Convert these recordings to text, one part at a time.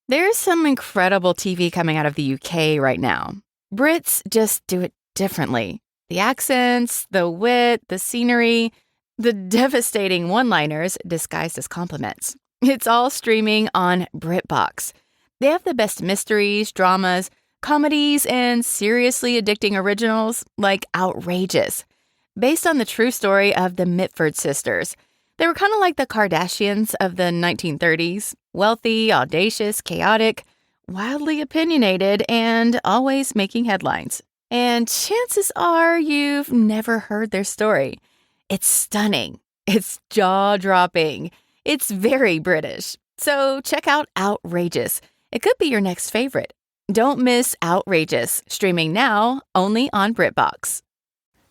There's some incredible TV coming out of the UK right now. Brits just do it differently. The accents, the wit, the scenery, the devastating one-liners disguised as compliments. It's all streaming on BritBox. They have the best mysteries, dramas, comedies, and seriously addicting originals like Outrageous, based on the true story of the Mitford sisters. They were kind of like the Kardashians of the 1930s, wealthy, audacious, chaotic, wildly opinionated, and always making headlines. And chances are you've never heard their story. It's stunning. It's jaw-dropping. It's very British. So check out Outrageous. It could be your next favorite. Don't miss Outrageous, streaming now only on BritBox.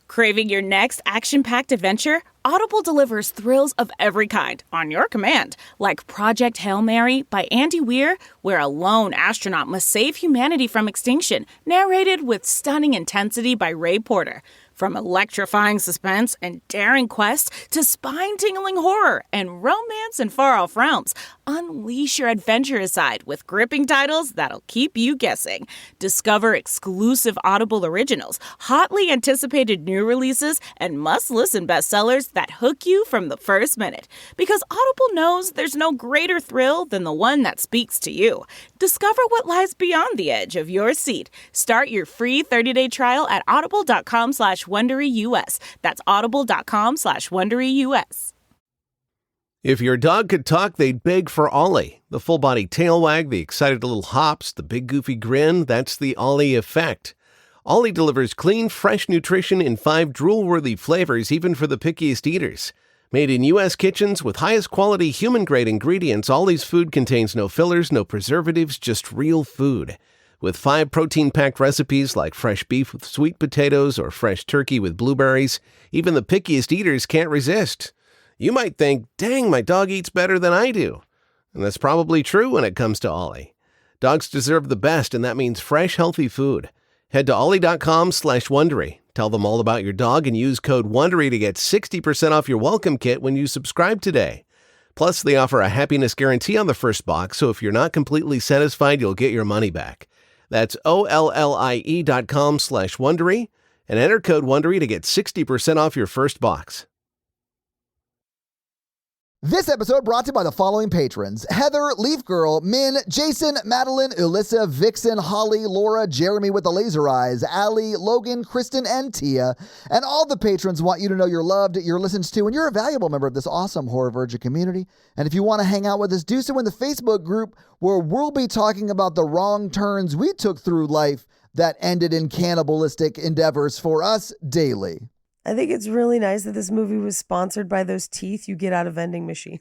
Craving your next action-packed adventure? Audible delivers thrills of every kind on your command, like Project Hail Mary by Andy Weir, where a lone astronaut must save humanity from extinction, narrated with stunning intensity by Ray Porter. From electrifying suspense and daring quest to spine-tingling horror and romance in far-off realms, unleash your adventurous side with gripping titles that'll keep you guessing. Discover exclusive Audible originals, hotly anticipated new releases, and must-listen bestsellers that hook you from the first minute. Because Audible knows there's no greater thrill than the one that speaks to you. Discover what lies beyond the edge of your seat. Start your free 30-day trial at audible.com/WonderyUS. That's audible.com/WonderyUS. If your dog could talk, they'd beg for Ollie. The full-body tail wag, the excited little hops, the big goofy grin, that's the Ollie effect. Ollie delivers clean, fresh nutrition in 5 drool-worthy flavors, even for the pickiest eaters. Made in U.S. kitchens with highest quality human-grade ingredients, Ollie's food contains no fillers, no preservatives, just real food. With 5 protein-packed recipes like fresh beef with sweet potatoes or fresh turkey with blueberries, even the pickiest eaters can't resist. You might think, dang, my dog eats better than I do. And that's probably true when it comes to Ollie. Dogs deserve the best, and that means fresh, healthy food. Head to ollie.com/Wondery. Tell them all about your dog and use code WONDERY to get 60% off your welcome kit when you subscribe today. Plus, they offer a happiness guarantee on the first box, so if you're not completely satisfied, you'll get your money back. That's OLLIE.com/Wondery and enter code WONDERY to get 60% off your first box. This episode brought to you by the following patrons: Heather, Leaf Girl, Min, Jason, Madeline, Ulyssa, Vixen, Holly, Laura, Jeremy with the laser eyes, Allie, Logan, Kristen, and Tia. And all the patrons want you to know you're loved, you're listened to, and you're a valuable member of this awesome Horror Virgin community. And if you want to hang out with us, do so in the Facebook group, where we'll be talking about the wrong turns we took through life that ended in cannibalistic endeavors for us daily. I think it's really nice that this movie was sponsored by those teeth you get out of vending machines.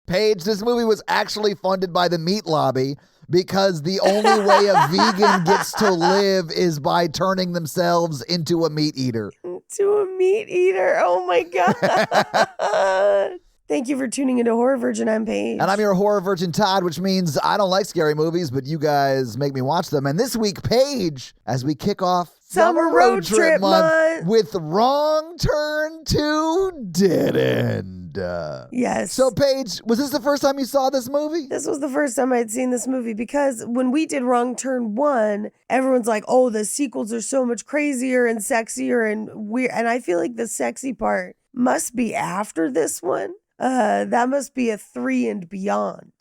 Paige, this movie was actually funded by the meat lobby because the only way a vegan gets to live is by turning themselves into a meat eater. To a meat eater. Oh my God. Thank you for tuning into Horror Virgin. I'm Paige. And I'm your Horror Virgin, Todd, which means I don't like scary movies, but you guys make me watch them. And this week, Paige, as we kick off Summer Road Trip Month with Wrong Turn to Dead End. Yes. So, Paige, was this the first time you saw this movie? This was the first time I'd seen this movie because when we did Wrong Turn 1, everyone's like, oh, the sequels are so much crazier and sexier and weird. And I feel like the sexy part must be after this one. That must be a 3 and beyond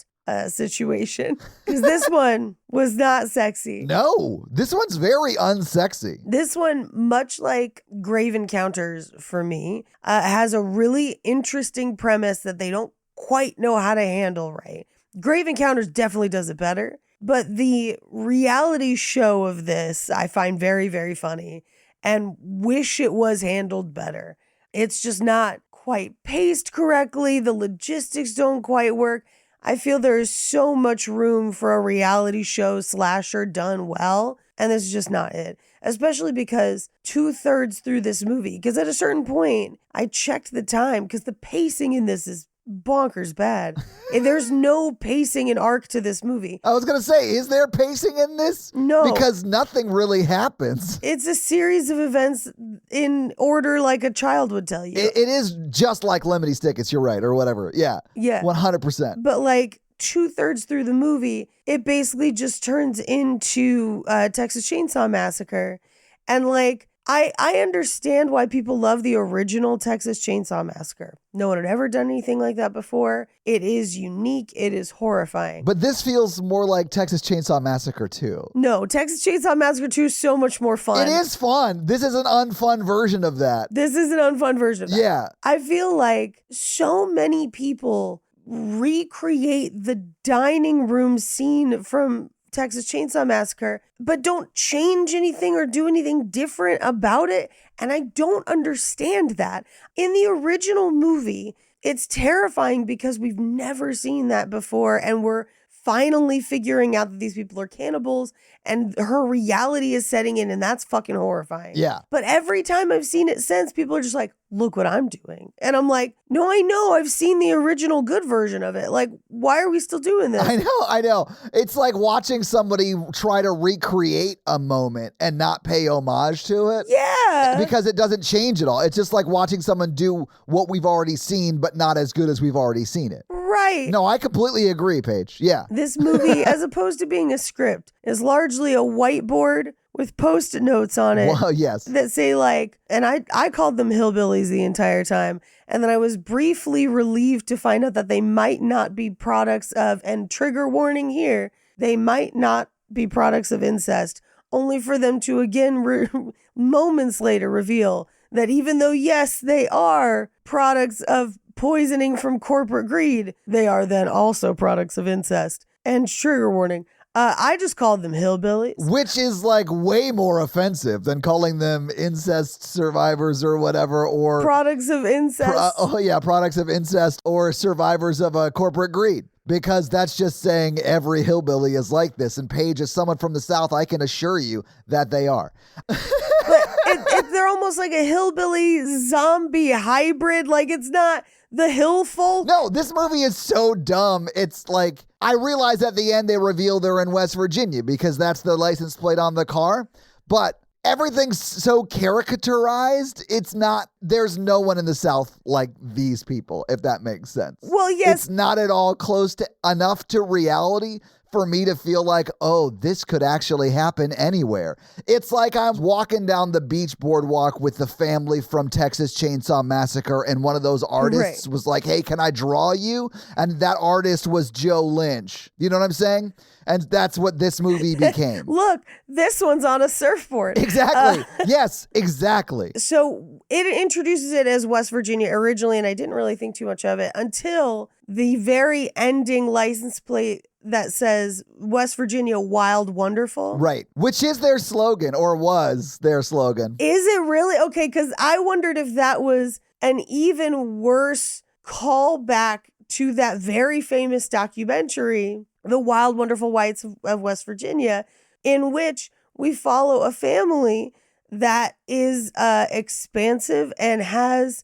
situation, because this one was not sexy. No, this one's very unsexy. This one, much like Grave Encounters for me, has a really interesting premise that they don't quite know how to handle right. Grave Encounters definitely does it better, but the reality show of this I find very, very funny and wish it was handled better. It's just not quite paced correctly. The logistics don't quite work. I feel there is so much room for a reality show slasher done well, and this is just not it. Especially because 2/3 through this movie, because at a certain point, I checked the time because the pacing in this is bonkers bad. And there's no pacing and arc to this movie. I was going to say, is there pacing in this? No. Because nothing really happens. It's a series of events in order like a child would tell you. It is just like Lemony Snicket's, you're right, or whatever. Yeah. Yeah. 100%. But like 2/3 through the movie, it basically just turns into Texas Chainsaw Massacre. And like, I understand why people love the original Texas Chainsaw Massacre. No one had ever done anything like that before. It is unique. It is horrifying. But this feels more like Texas Chainsaw Massacre 2. No, Texas Chainsaw Massacre 2 is so much more fun. It is fun. This is an unfun version of that. This is an unfun version of that. Yeah. I feel like so many people recreate the dining room scene from Texas Chainsaw Massacre, but don't change anything or do anything different about it. And I don't understand that. In the original movie, it's terrifying because we've never seen that before. And we're finally figuring out that these people are cannibals and her reality is setting in, and that's fucking horrifying. Yeah. But every time I've seen it since, people are just like, look what I'm doing. And I'm like, no, I know. I've seen the original good version of it. Like, why are we still doing this? I know. It's like watching somebody try to recreate a moment and not pay homage to it. Yeah. Because it doesn't change at all. It's just like watching someone do what we've already seen, but not as good as we've already seen it. Right. No, I completely agree, Paige. Yeah. This movie, as opposed to being a script, is largely a whiteboard with Post-it notes on it. Well, yes. That say like, and I called them hillbillies the entire time. And then I was briefly relieved to find out that they might not be products of, and trigger warning here, they might not be products of incest, only for them to again, moments later, reveal that even though, yes, they are products of poisoning from corporate greed, they are then also products of incest. And trigger warning. I just called them hillbillies. Which is like way more offensive than calling them incest survivors or whatever, or Products of incest. products of incest or survivors of corporate greed. Because that's just saying every hillbilly is like this. And Paige, as someone from the South, I can assure you that they are. But they're almost like a hillbilly zombie hybrid. Like, it's not the hill folk. No, this movie is so dumb. It's like, I realize at the end they reveal they're in West Virginia because that's the license plate on the car. But everything's so caricaturized. It's not, there's no one in the South like these people, if that makes sense. Well, yes. It's not at all close to enough to reality for me to feel like, oh, this could actually happen anywhere. It's like I'm walking down the beach boardwalk with the family from Texas Chainsaw Massacre, and one of those artists was like, hey, can I draw you? And that artist was Joe Lynch. You know what I'm saying? And that's what this movie became. Look, this one's on a surfboard. Exactly. Yes, exactly. So it introduces it as West Virginia originally, and I didn't really think too much of it until the very ending license plate that says West Virginia Wild Wonderful. Right. Which is their slogan, or was their slogan. Is it really? Okay, because I wondered if that was an even worse callback to that very famous documentary, The Wild Wonderful Whites of West Virginia, in which we follow a family that is expansive and has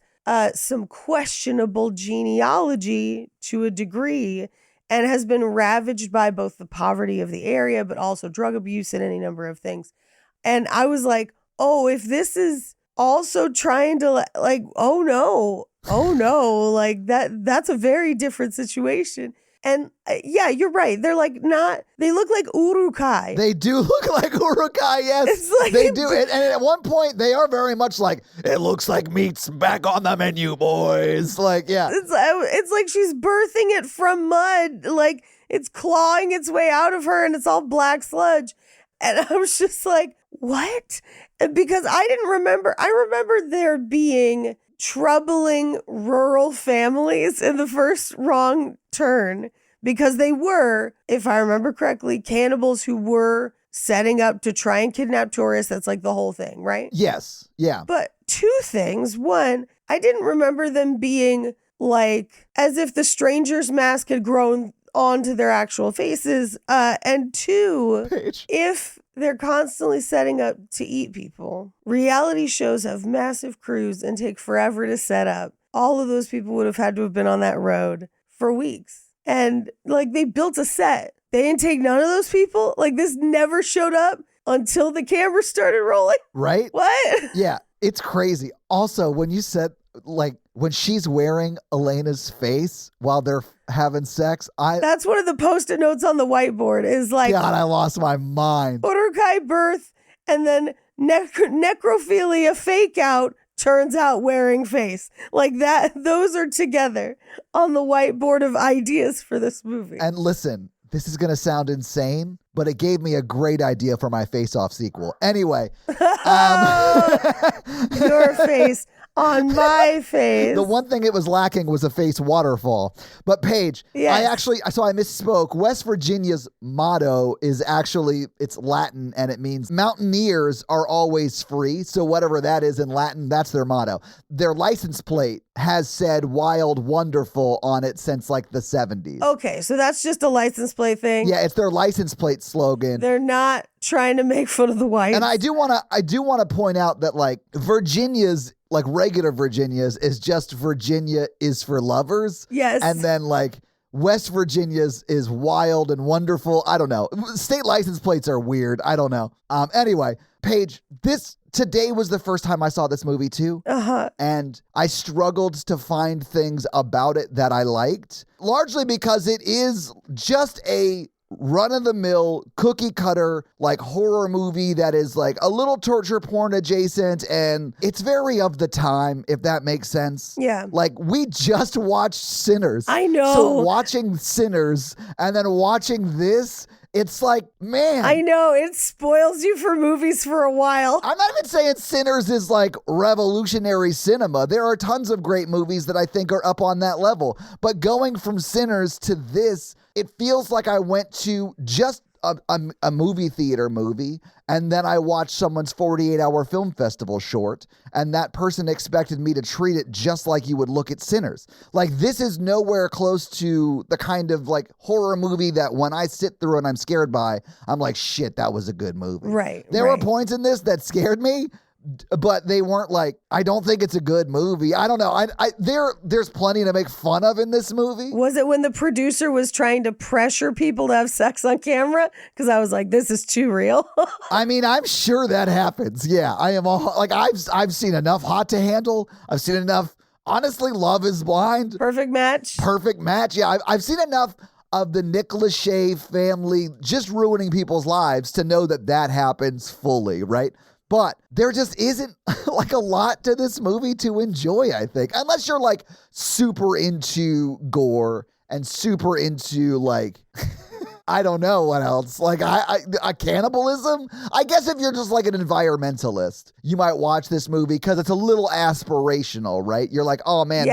some questionable genealogy to a degree, and has been ravaged by both the poverty of the area, but also drug abuse and any number of things. And I was like, oh, if this is also trying to like, oh no, like that's a very different situation. And yeah, you're right. They're like they look like Urukai. They do look like Urukai, yes. It's like, they do. And at one point, they are very much like, it looks like meat's back on the menu, boys. Like, yeah. It's like she's birthing it from mud. Like, it's clawing its way out of her and it's all black sludge. And I was just like, what? Because I didn't remember. I remember there being troubling rural families in the first Wrong Turn, because they were, if I remember correctly, cannibals who were setting up to try and kidnap tourists. That's like the whole thing, right? Yes. Yeah. But two things. One, I didn't remember them being like as if the stranger's mask had grown onto their actual faces. And two, Paige. if they're constantly setting up to eat people, reality shows have massive crews and take forever to set up. all of those people would have had to have been on that road for weeks. And like they built a set. They didn't take none of those people. Like this never showed up until the camera started rolling. Right? What? Yeah, it's crazy. Also, when you said, like, when she's wearing Elena's face while they're having sex, That's one of the post-it notes on the whiteboard is like, God, I lost my mind. Urukai birth and then necrophilia fake out turns out wearing face. Like that, those are together on the whiteboard of ideas for this movie. And listen, this is going to sound insane, but it gave me a great idea for my Face-Off sequel. Anyway. Your face on my face. The one thing it was lacking was a face waterfall. But Paige, Yes. I misspoke. West Virginia's motto is actually, it's Latin and it means mountaineers are always free. So whatever that is in Latin, that's their motto. Their license plate has said wild wonderful on it since like the 70s. Okay, so that's just a license plate thing. Yeah, it's their license plate slogan. They're not trying to make fun of the whites. And I do want to point out that like Virginia's, like regular Virginia's, is just Virginia is for lovers. Yes. And then like West Virginia's is wild and wonderful. I don't know. State license plates are weird. I don't know. Anyway, Paige, today was the first time I saw this movie too. Uh-huh. And I struggled to find things about it that I liked, largely because it is just a run-of-the-mill cookie cutter like horror movie that is like a little torture porn adjacent, and it's very of the time, if that makes sense. Yeah. Like we just watched Sinners. I know. So watching Sinners and then watching this, it's like, man. I know, it spoils you for movies for a while. I'm not even saying Sinners is like revolutionary cinema. There are tons of great movies that I think are up on that level. But going from Sinners to this, it feels like I went to just a movie theater movie, and then I watched someone's 48-hour film festival short, and that person expected me to treat it just like you would look at Sinners. Like, this is nowhere close to the kind of like horror movie that when I sit through and I'm scared by, I'm like, shit, that was a good movie. Right. There were points in this that scared me, but they weren't like, I don't think it's a good movie. I don't know. There's plenty to make fun of in this movie. Was it when the producer was trying to pressure people to have sex on camera? Because I was like, this is too real. I mean, I'm sure that happens. Yeah, I am all like, I've seen enough Hot to Handle. I've seen enough. Honestly, Love is Blind. Perfect Match. Perfect Match. Yeah, I've seen enough of the Nick Lachey family just ruining people's lives to know that happens fully, right? But there just isn't like a lot to this movie to enjoy, I think. Unless you're like super into gore and super into like, I don't know what else. Like cannibalism? I guess if you're just like an environmentalist, you might watch this movie because it's a little aspirational, right? You're like, oh man,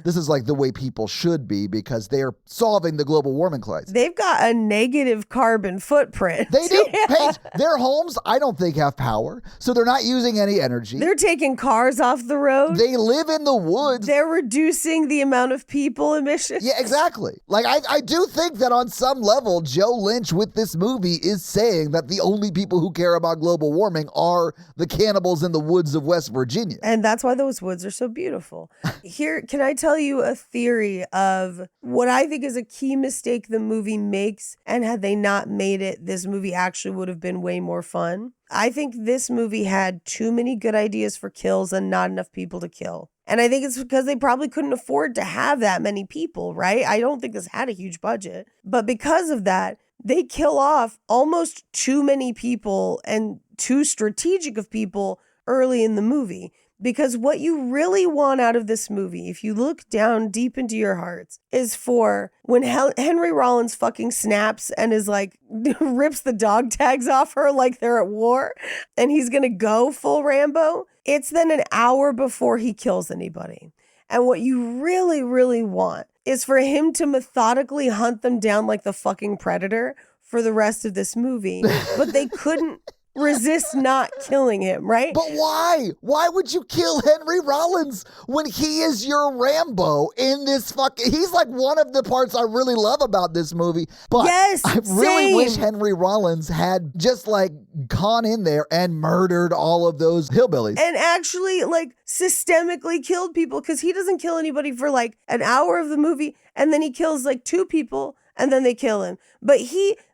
this is like the way people should be because they're solving the global warming crisis. They've got a negative carbon footprint. They do. Yeah. Paige, their homes, I don't think have power, so they're not using any energy. They're taking cars off the road. They live in the woods. They're reducing the amount of people emissions. Yeah, exactly. Like, I do think that on some level, Joe Lynch with this movie is saying that the only people who care about global warming are the cannibals in the woods of West Virginia. And that's why those woods are so beautiful. Here, can I tell you a theory of what I think is a key mistake the movie makes, and had they not made it, this movie actually would have been way more fun? I think this movie had too many good ideas for kills and not enough people to kill. And I think it's because they probably couldn't afford to have that many people, right? I don't think this had a huge budget. But because of that, they kill off almost too many people and too strategic of people early in the movie. Because what you really want out of this movie, if you look down deep into your hearts, is for when Henry Rollins fucking snaps and is like, rips the dog tags off her like they're at war, and he's going to go full Rambo. It's then an hour before he kills anybody. And what you really, really want is for him to methodically hunt them down like the fucking Predator for the rest of this movie. But they couldn't resist not killing him, right? But why? Why would you kill Henry Rollins when he is your Rambo in this fucking... He's like one of the parts I really love about this movie. But Yes, I really same. wish Henry Rollins had just like gone in there and murdered all of those hillbillies. And actually, like, systemically killed people, because he doesn't kill anybody for like an hour of the movie, and then he kills like 2 people, and then they kill him. But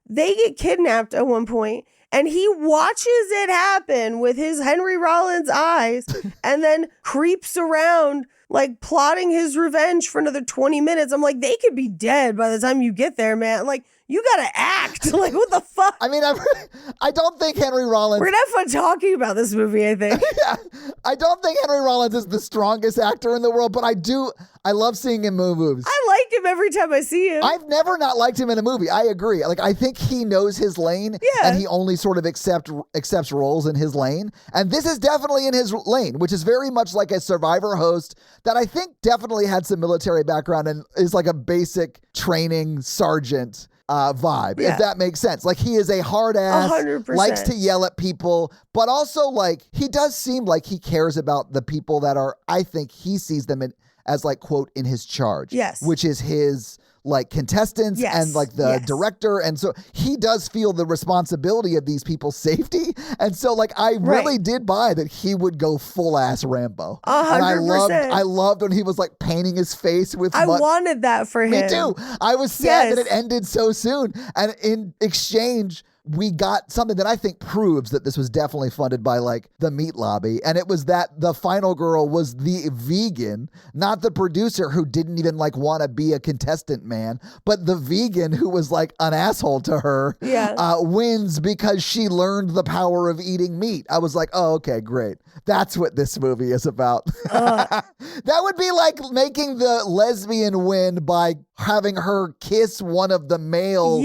they get kidnapped at one point, and he watches it happen with his Henry Rollins eyes, and then creeps around like plotting his revenge for another 20 minutes. I'm like, they could be dead by the time you get there, man. Like, you gotta act. Like, what the fuck? I mean, I don't think Henry Rollins... We're gonna have fun talking about this movie, I think. Yeah, I don't think Henry Rollins is the strongest actor in the world, but I love seeing him in movies. I like him every time I see him. I've never not liked him in a movie. I agree. Like, I think he knows his lane, Yeah. and he only sort of accepts roles in his lane. And this is definitely in his lane, which is very much like a Survivor host that I think definitely had some military background and is like a basic training sergeant vibe, Yeah. if that makes sense. Like, he is a hard ass, 100%. likes to yell at people, but also like he does seem like he cares about the people that are, I think he sees them as like, quote, in his charge. Yes. Which is his like contestants Yes. and like the Yes. director. And so he does feel the responsibility of these people's safety. And so like, I really did buy that he would go full ass Rambo. 100%. And I loved when he was like painting his face with I mud. wanted that for him. Me too. I was sad that Yes. it ended so soon. And in exchange, we got something that I think proves that this was definitely funded by like the meat lobby. And it was that the final girl was the vegan, not the producer who didn't even like want to be a contestant man, but the vegan who was like an asshole to her wins because she learned the power of eating meat. I was like, oh, okay, great. That's what this movie is about. That would be like making the lesbian win by having her kiss one of the male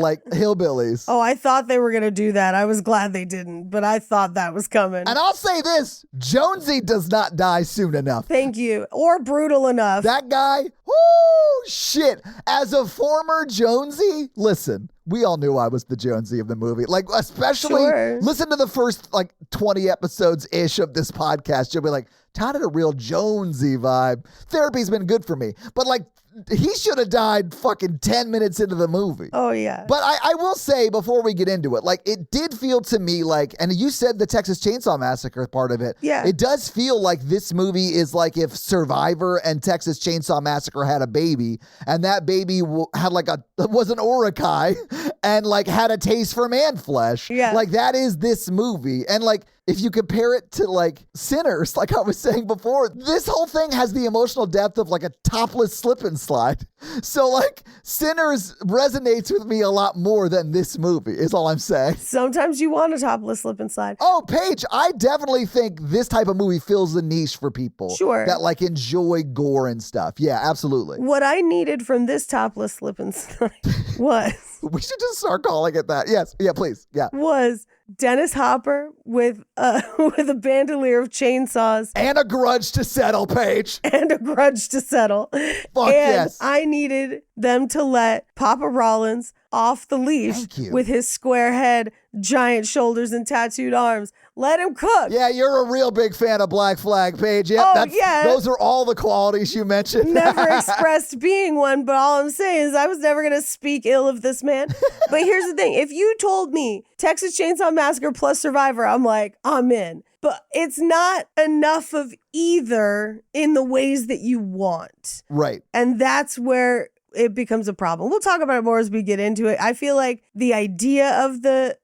like hillbillies. Oh, I thought they were going to do that. I was glad they didn't, but I thought that was coming. And I'll say this, Jonesy does not die soon enough. Thank you. Or brutal enough. That guy, whoo, shit. As a former Jonesy, listen, we all knew I was the Jonesy of the movie. Like, especially, listen to the first like 20 episodes-ish of this podcast. You'll be like, Todd had a real Jonesy vibe. Therapy's been good for me. But like, he should have died fucking 10 minutes into the movie. Oh, yeah. But I will say, before we get into it, like, it did feel to me like, and you said the Texas Chainsaw Massacre part of it. Yeah. It does feel like this movie is like if Survivor and Texas Chainsaw Massacre had a baby, and that baby had like was an Urukai and like had a taste for man flesh. Yeah. Like, that is this movie. And like, if you compare it to like Sinners, like I was saying before, this whole thing has the emotional depth of like a topless slip and slide. So like Sinners resonates with me a lot more than this movie is all I'm saying. Sometimes you want a topless slip and slide. Oh, Paige, I definitely think this type of movie fills the niche for people that like enjoy gore and stuff. Yeah, absolutely. What I needed from this topless slip and slide was... We should just start calling it that. Yes. Yeah, please. Yeah. Was Dennis Hopper with a bandolier of chainsaws. And a grudge to settle, Paige. And a grudge to settle. Fuck and yes. I needed them to let Papa Rollins off the leash with his square head, giant shoulders, and tattooed arms. Let him cook. Yeah, you're a real big fan of Black Flag, Paige. Yep, those are all the qualities you mentioned. Never expressed being one, but all I'm saying is I was never going to speak ill of this man. But here's the thing. If you told me Texas Chainsaw Massacre plus Survivor, I'm like, I'm in. But it's not enough of either in the ways that you want. Right. And that's where it becomes a problem. We'll talk about it more as we get into it. I feel like the idea of the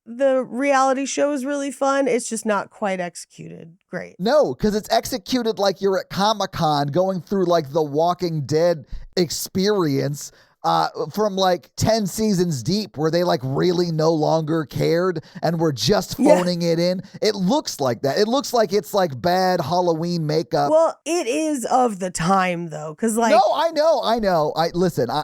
reality show is really fun. It's just not quite executed great. No, because it's executed like you're at Comic-Con going through like the Walking Dead experience from like 10 seasons deep where they like really no longer cared and were just phoning it in. It looks like that. It looks like it's like bad Halloween makeup. Well, it is of the time though. Cause like, no, I know. I know.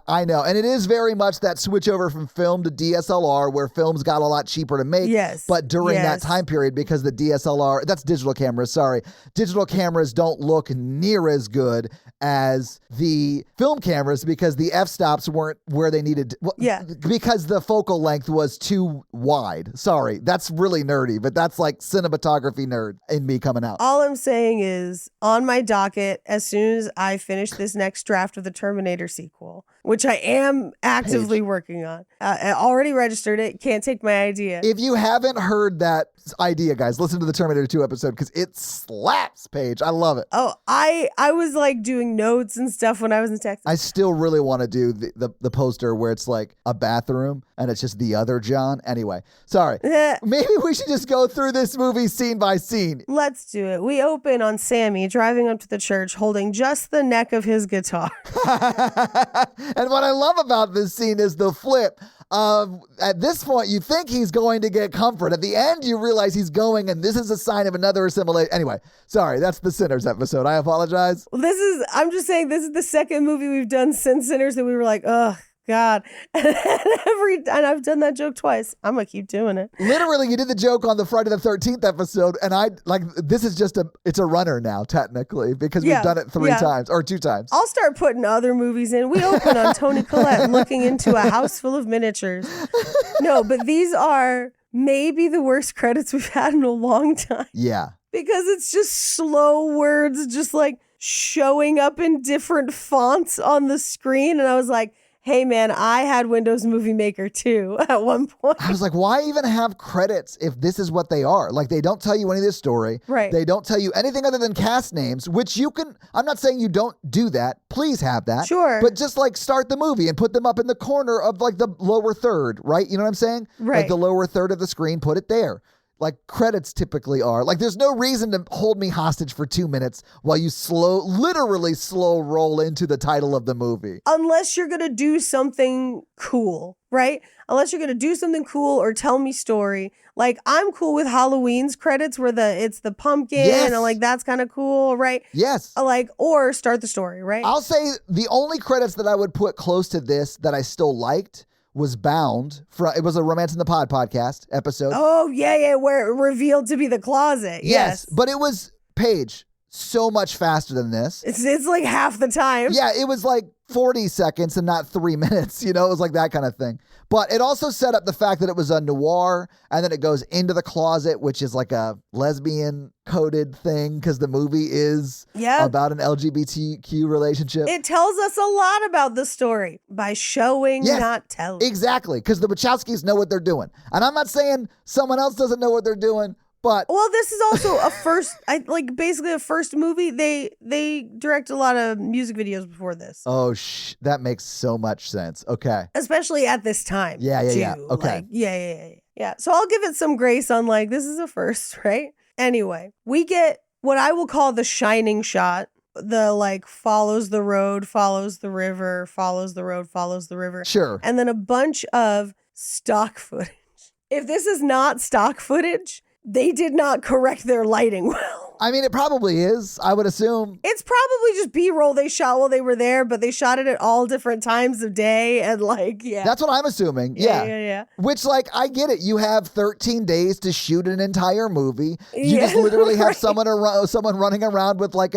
I know. And it is very much that switch over from film to DSLR where films got a lot cheaper to make. Yes. But during that time period, because the DSLR, that's digital cameras, sorry. Digital cameras don't look near as good as the film cameras because the f-stops gaps weren't where they needed. Because the focal length was too wide. Sorry, that's really nerdy, but that's like cinematography nerd in me coming out. All I'm saying is on my docket, as soon as I finish this next draft of the Terminator sequel, which I am actively working on, I already registered it. Can't take my idea. If you haven't heard that idea, guys, listen to the Terminator 2 episode because it slaps, Paige. I love it. Oh, I was like doing notes and stuff when I was in Texas. I still really want to do the poster where it's like a bathroom and it's just the other John. Anyway, sorry. Maybe we should just go through this movie scene by scene. Let's do it. We open on Sammy driving up to the church holding just the neck of his guitar. And what I love about this scene is the flip. At this point, you think he's going to get comfort. At the end, you realize he's going, and this is a sign of another assimilation. Anyway, sorry, that's the Sinners episode. I apologize. Well, I'm just saying, this is the second movie we've done since Sinners that we were like, ugh. God. And I've done that joke twice. I'm going to keep doing it. Literally, you did the joke on the Friday the 13th episode, and this is just it's a runner now, technically, because we've done it 3 times or 2 times. I'll start putting other movies in. We open on Toni Collette looking into a house full of miniatures. No, but these are maybe the worst credits we've had in a long time. Yeah. Because it's just slow words, just like showing up in different fonts on the screen. And I was like, hey, man, I had Windows Movie Maker too at one point. I was like, why even have credits if this is what they are? Like, they don't tell you any of this story. Right. They don't tell you anything other than cast names, which you can, I'm not saying you don't do that. Please have that. Sure. But just like start the movie and put them up in the corner of like the lower third, right? You know what I'm saying? Right. Like the lower third of the screen, put it there. Like credits typically are. Like there's no reason to hold me hostage for 2 minutes while you literally slow roll into the title of the movie. Unless you're going to do something cool, right? Unless you're going to do something cool or tell me story. Like I'm cool with Halloween's credits where it's the pumpkin and like that's kind of cool, right? Yes. Like or start the story, right? I'll say the only credits that I would put close to this that I still liked was Bound. It was a Romance in the Pod podcast episode. Oh, yeah, where it revealed to be the closet. Yes. But it was, Paige, so much faster than this. It's like half the time. Yeah, it was like 40 seconds and not 3 minutes. You know, it was like that kind of thing. But it also set up the fact that it was a noir, and then it goes into the closet, which is like a lesbian coded thing because the movie is about an LGBTQ relationship. It tells us a lot about the story by showing, not telling. Exactly, because the Wachowskis know what they're doing. And I'm not saying someone else doesn't know what they're doing, but well, this is also a first, basically a first movie. They direct a lot of music videos before this. Oh, that makes so much sense. Okay. Especially at this time. Yeah. Okay. Like, yeah. So I'll give it some grace on like, this is a first, right? Anyway, we get what I will call the shining shot. The like follows the road, follows the river, follows the road, follows the river. Sure. And then a bunch of stock footage. If this is not stock footage, they did not correct their lighting well. I mean, it probably is, I would assume. It's probably just B-roll they shot while they were there, but they shot it at all different times of day and like, That's what I'm assuming. Yeah. Which, like, I get it. You have 13 days to shoot an entire movie. You just literally have someone running around with like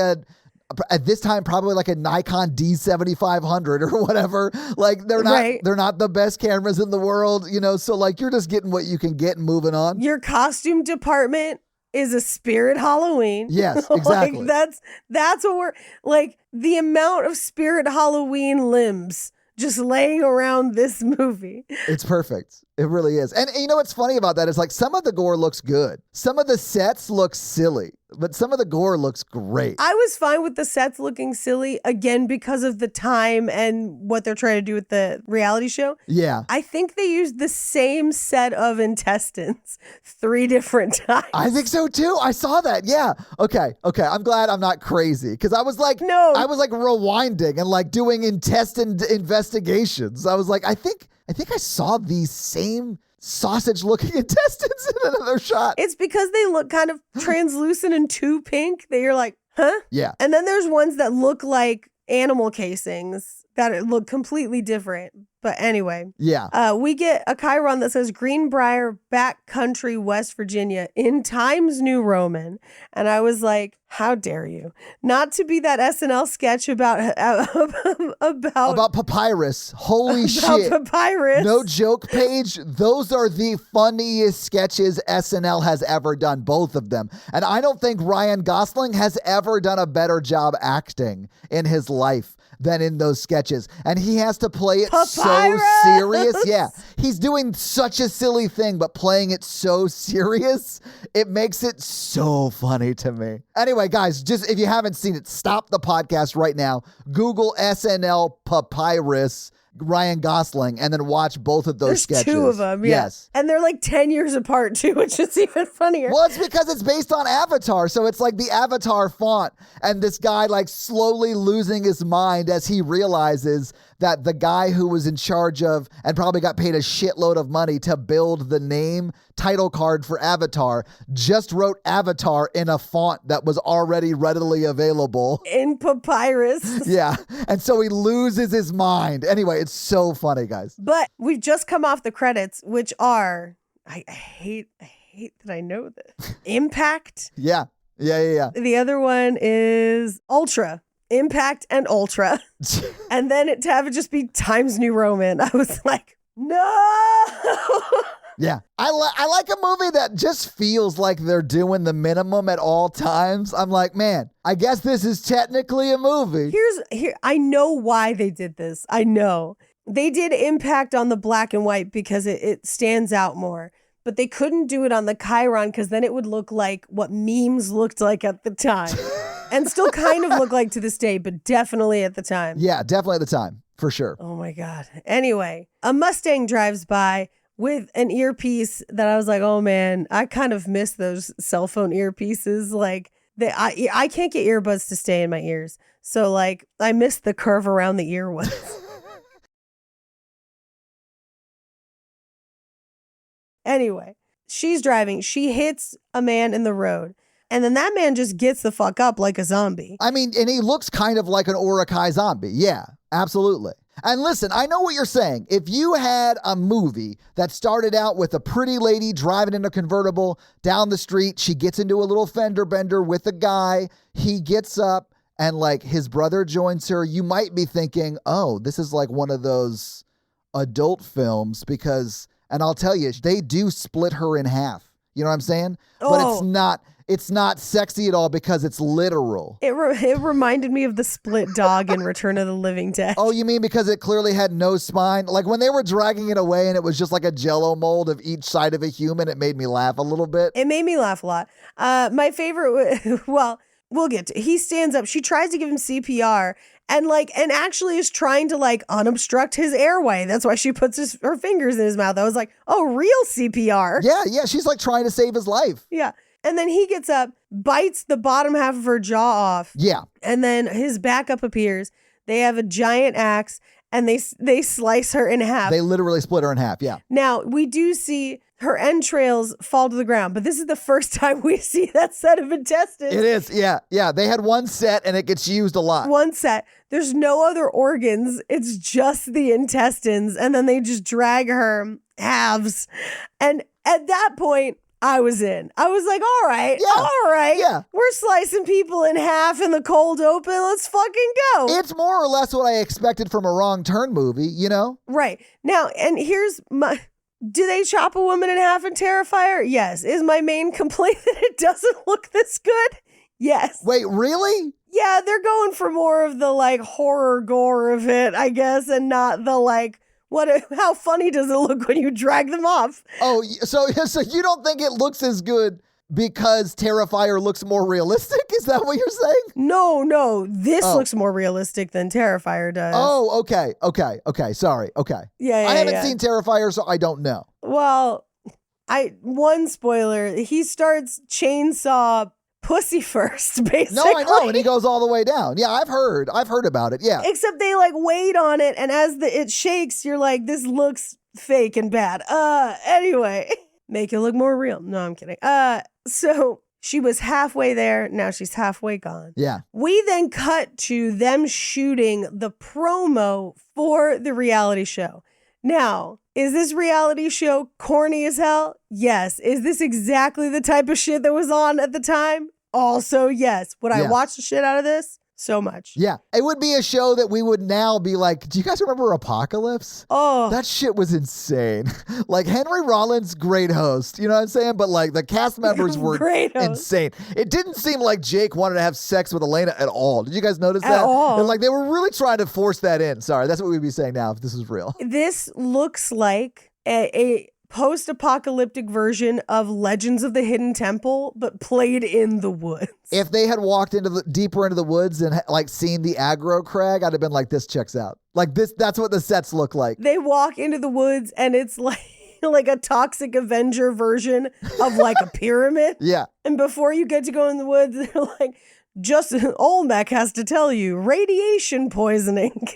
at this time, probably like a Nikon D7500 or whatever. Like they're not the best cameras in the world, you know? So like, you're just getting what you can get and moving on. Your costume department is a Spirit Halloween. Yes, exactly. Like that's what we're like, the amount of Spirit Halloween limbs just laying around this movie. It's perfect. It really is. And you know what's funny about that is like some of the gore looks good. Some of the sets look silly, but some of the gore looks great. I was fine with the sets looking silly, again, because of the time and what they're trying to do with the reality show. Yeah. I think they used the same set of intestines 3 different times. I think so too. I saw that. Yeah. Okay. I'm glad I'm not crazy because I was like, I was like rewinding and like doing intestine investigations. I was like, I think I saw these same sausage-looking intestines in another shot. It's because they look kind of translucent and too pink that you're like, huh? Yeah. And then there's ones that look like animal casings that look completely different. But anyway, Yeah. we get a chyron that says Greenbrier Backcountry, West Virginia in Times New Roman. And I was like, how dare you? Not to be that SNL sketch about papyrus. Holy about shit. papyrus. No joke page. Those are the funniest sketches SNL has ever done, both of them. And I don't think Ryan Gosling has ever done a better job acting in his life than in those sketches. And he has to play it so serious. Yeah. He's doing such a silly thing, but playing it so serious, it makes it so funny to me. Anyway, guys, just if you haven't seen it, stop the podcast right now. Google SNL Papyrus Ryan Gosling and then watch both of those sketches. There's two of them, yeah. Yes. And they're like 10 years apart too, which is even funnier. Well, it's because it's based on Avatar, so it's like the Avatar font, and this guy like slowly losing his mind as he realizes that the guy who was in charge of and probably got paid a shitload of money to build the name title card for Avatar just wrote Avatar in a font that was already readily available. In papyrus. Yeah. And so he loses his mind. Anyway, it's so funny, guys. But we've just come off the credits, which are, I hate that I know this. Impact. Yeah. The other one is Ultra. Impact and Ultra. And then to have it just be Times New Roman. I was like, no. Yeah. I like a movie that just feels like they're doing the minimum at all times. I'm like, man, I guess this is technically a movie. I know why they did this. I know. They did Impact on the black and white because it stands out more. But they couldn't do it on the chyron because then it would look like what memes looked like at the time. And still kind of look like to this day, but definitely at the time. Yeah, definitely at the time, for sure. Oh my God. Anyway, a Mustang drives by with an earpiece that I was like, oh man, I kind of miss those cell phone earpieces. Like I can't get earbuds to stay in my ears. So like I miss the curve around the ear ones. Anyway, she's driving. She hits a man in the road. And then that man just gets the fuck up like a zombie. I mean, and he looks kind of like an Urukai zombie. Yeah, absolutely. And listen, I know what you're saying. If you had a movie that started out with a pretty lady driving in a convertible down the street, she gets into a little fender bender with a guy, he gets up and like his brother joins her, you might be thinking, oh, this is like one of those adult films because, and I'll tell you, they do split her in half. You know what I'm saying? Oh. But it's not sexy at all because it's literal. It reminded me of the split dog in Return of the Living Dead. Oh, you mean because it clearly had no spine? Like when they were dragging it away and it was just like a Jell-O mold of each side of a human, it made me laugh a little bit. It made me laugh a lot. My favorite, well, we'll get to. He stands up. She tries to give him CPR and actually is trying to like unobstruct his airway. That's why she puts her fingers in his mouth. I was like, oh, real CPR. Yeah. She's like trying to save his life. Yeah. And then he gets up, bites the bottom half of her jaw off. Yeah. And then his backup appears. They have a giant axe and they slice her in half. They literally split her in half. Yeah. Now, we do see her entrails fall to the ground, but this is the first time we see that set of intestines. It is. Yeah. They had one set and it gets used a lot. One set. There's no other organs. It's just the intestines. And then they just drag her halves. And at that point, I was in. I was like, all right. Yeah. We're slicing people in half in the cold open. Let's fucking go. It's more or less what I expected from a Wrong Turn movie, you know? Right. Now, and here's my... Do they chop a woman in half in Terrifier? Yes. Is my main complaint that it doesn't look this good? Yes. Wait, really? Yeah, they're going for more of the like horror gore of it, I guess, and not the like... How funny does it look when you drag them off? Oh, so you don't think it looks as good because Terrifier looks more realistic? Is that what you're saying? No. This looks more realistic than Terrifier does. Oh, okay. Sorry. Okay. Yeah. I haven't seen Terrifier, so I don't know. Well, one spoiler, he starts chainsaw pussy first, basically. No, I know, and he goes all the way down. Yeah, I've heard about it, yeah. Except they like wait on it, and as it shakes, you're like, this looks fake and bad. Anyway, make it look more real. No, I'm kidding. So She was halfway there. Now she's halfway gone. Yeah. We then cut to them shooting the promo for the reality show. Now, is this reality show corny as hell? Yes. Is this exactly the type of shit that was on at the time? Also, yes. Would I watch the shit out of this? So much. Yeah. It would be a show that we would now be like, do you guys remember Apocalypse? Oh. That shit was insane. Like Henry Rollins, great host. You know what I'm saying? But like the cast members were insane. It didn't seem like Jake wanted to have sex with Elena at all. Did you guys notice that? At all. And like they were really trying to force that in. Sorry, that's what we'd be saying now if this was real. This looks like a post-apocalyptic version of Legends of the Hidden Temple, but played in the woods. If they had walked deeper into the woods and like seen the aggro crag, I'd have been like, this checks out. Like this, that's what the sets look like. They walk into the woods and it's like a Toxic Avenger version of like a pyramid. Yeah. And before you get to go in the woods, they're like, Justin Olmec has to tell you, radiation poisoning.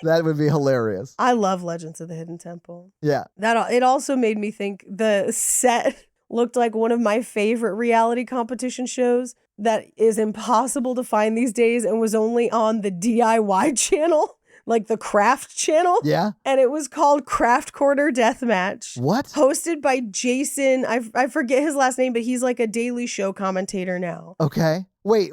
That would be hilarious. I love Legends of the Hidden Temple. Yeah. It also made me think the set looked like one of my favorite reality competition shows that is impossible to find these days and was only on the DIY channel, like the craft channel. Yeah. And it was called Craft Corner Deathmatch. What? Hosted by Jason. I forget his last name, but he's like a Daily Show commentator now. Okay. Wait.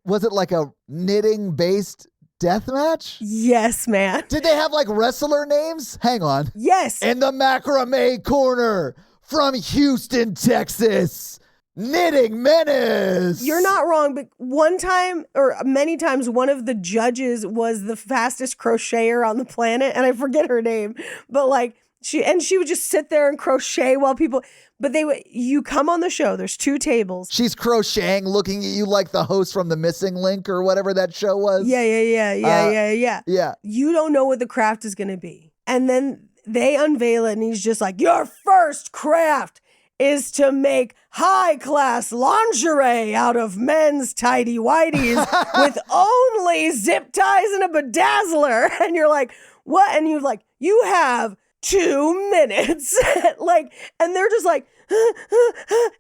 Was it like a knitting-based death match? Yes, man. Did they have like wrestler names? Hang on. Yes. In the macrame corner from Houston, Texas, Knitting Menace. You're not wrong, but one time or many times, one of the judges was the fastest crocheter on the planet, and I forget her name, but like she would just sit there and crochet while people. But you come on the show, there's 2 tables. She's crocheting, looking at you like the host from The Missing Link or whatever that show was. Yeah. Yeah. You don't know what the craft is going to be. And then they unveil it and he's just like, your first craft is to make high-class lingerie out of men's tighty-whities with only zip ties and a bedazzler. And you're like, what? And you're like, you have 2 minutes. And they're just like,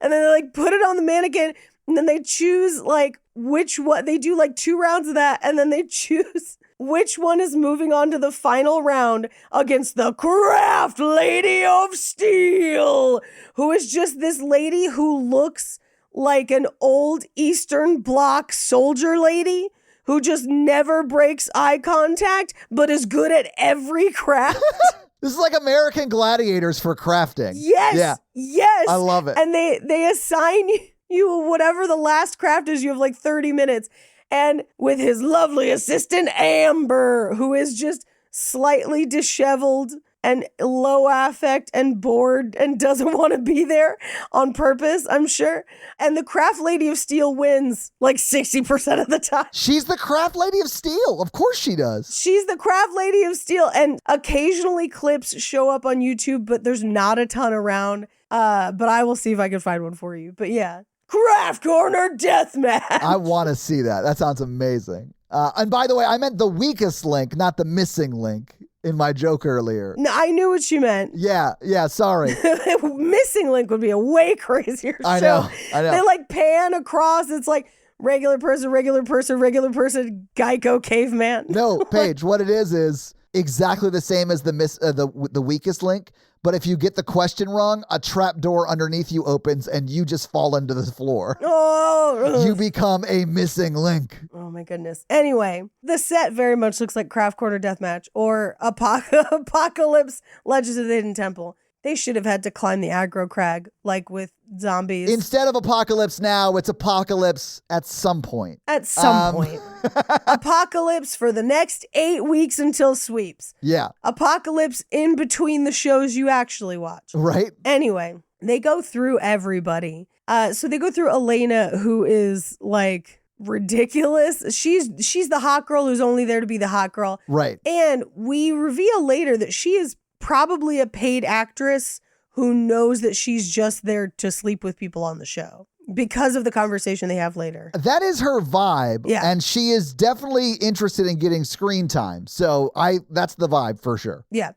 and then they like put it on the mannequin and then they choose like which one. They do like 2 rounds of that and then they choose which one is moving on to the final round against the Craft Lady of Steel, who is just this lady who looks like an old Eastern Bloc soldier lady who just never breaks eye contact, but is good at every craft. This is like American Gladiators for crafting. Yes. Yeah. Yes. I love it. And they assign you whatever the last craft is. You have like 30 minutes. And with his lovely assistant, Amber, who is just slightly disheveled and low affect and bored and doesn't want to be there on purpose, I'm sure. And the Craft Lady of Steel wins like 60% of the time. She's the Craft Lady of Steel. Of course she does. She's the Craft Lady of Steel. And occasionally clips show up on YouTube, but there's not a ton around. But I will see if I can find one for you. But yeah. Craft Corner Deathmatch. I want to see that. That sounds amazing. And by the way, I meant the weakest link, not the missing link in my joke earlier. No, I knew what you meant. Yeah, sorry. Missing link would be a way crazier show. I know. They like pan across. It's like regular person, Geico caveman. No, Paige, what it is exactly the same as the weakest link. But if you get the question wrong, a trap door underneath you opens and you just fall into the floor. Oh, you become a missing link. Oh my goodness. Anyway, the set very much looks like Craft Corner Deathmatch or Apocalypse Legends of the Hidden Temple. They should have had to climb the aggro crag like with zombies. Instead of Apocalypse Now, it's Apocalypse at some point. At some point. Apocalypse for the next 8 weeks until sweeps. Yeah. Apocalypse in between the shows you actually watch. Right. Anyway, they go through everybody. So they go through Elena, who is like ridiculous. She's the hot girl who's only there to be the hot girl. Right. And we reveal later that she is probably a paid actress who knows that she's just there to sleep with people on the show because of the conversation they have later. That is her vibe. Yeah. And she is definitely interested in getting screen time. So that's the vibe for sure. Yeah.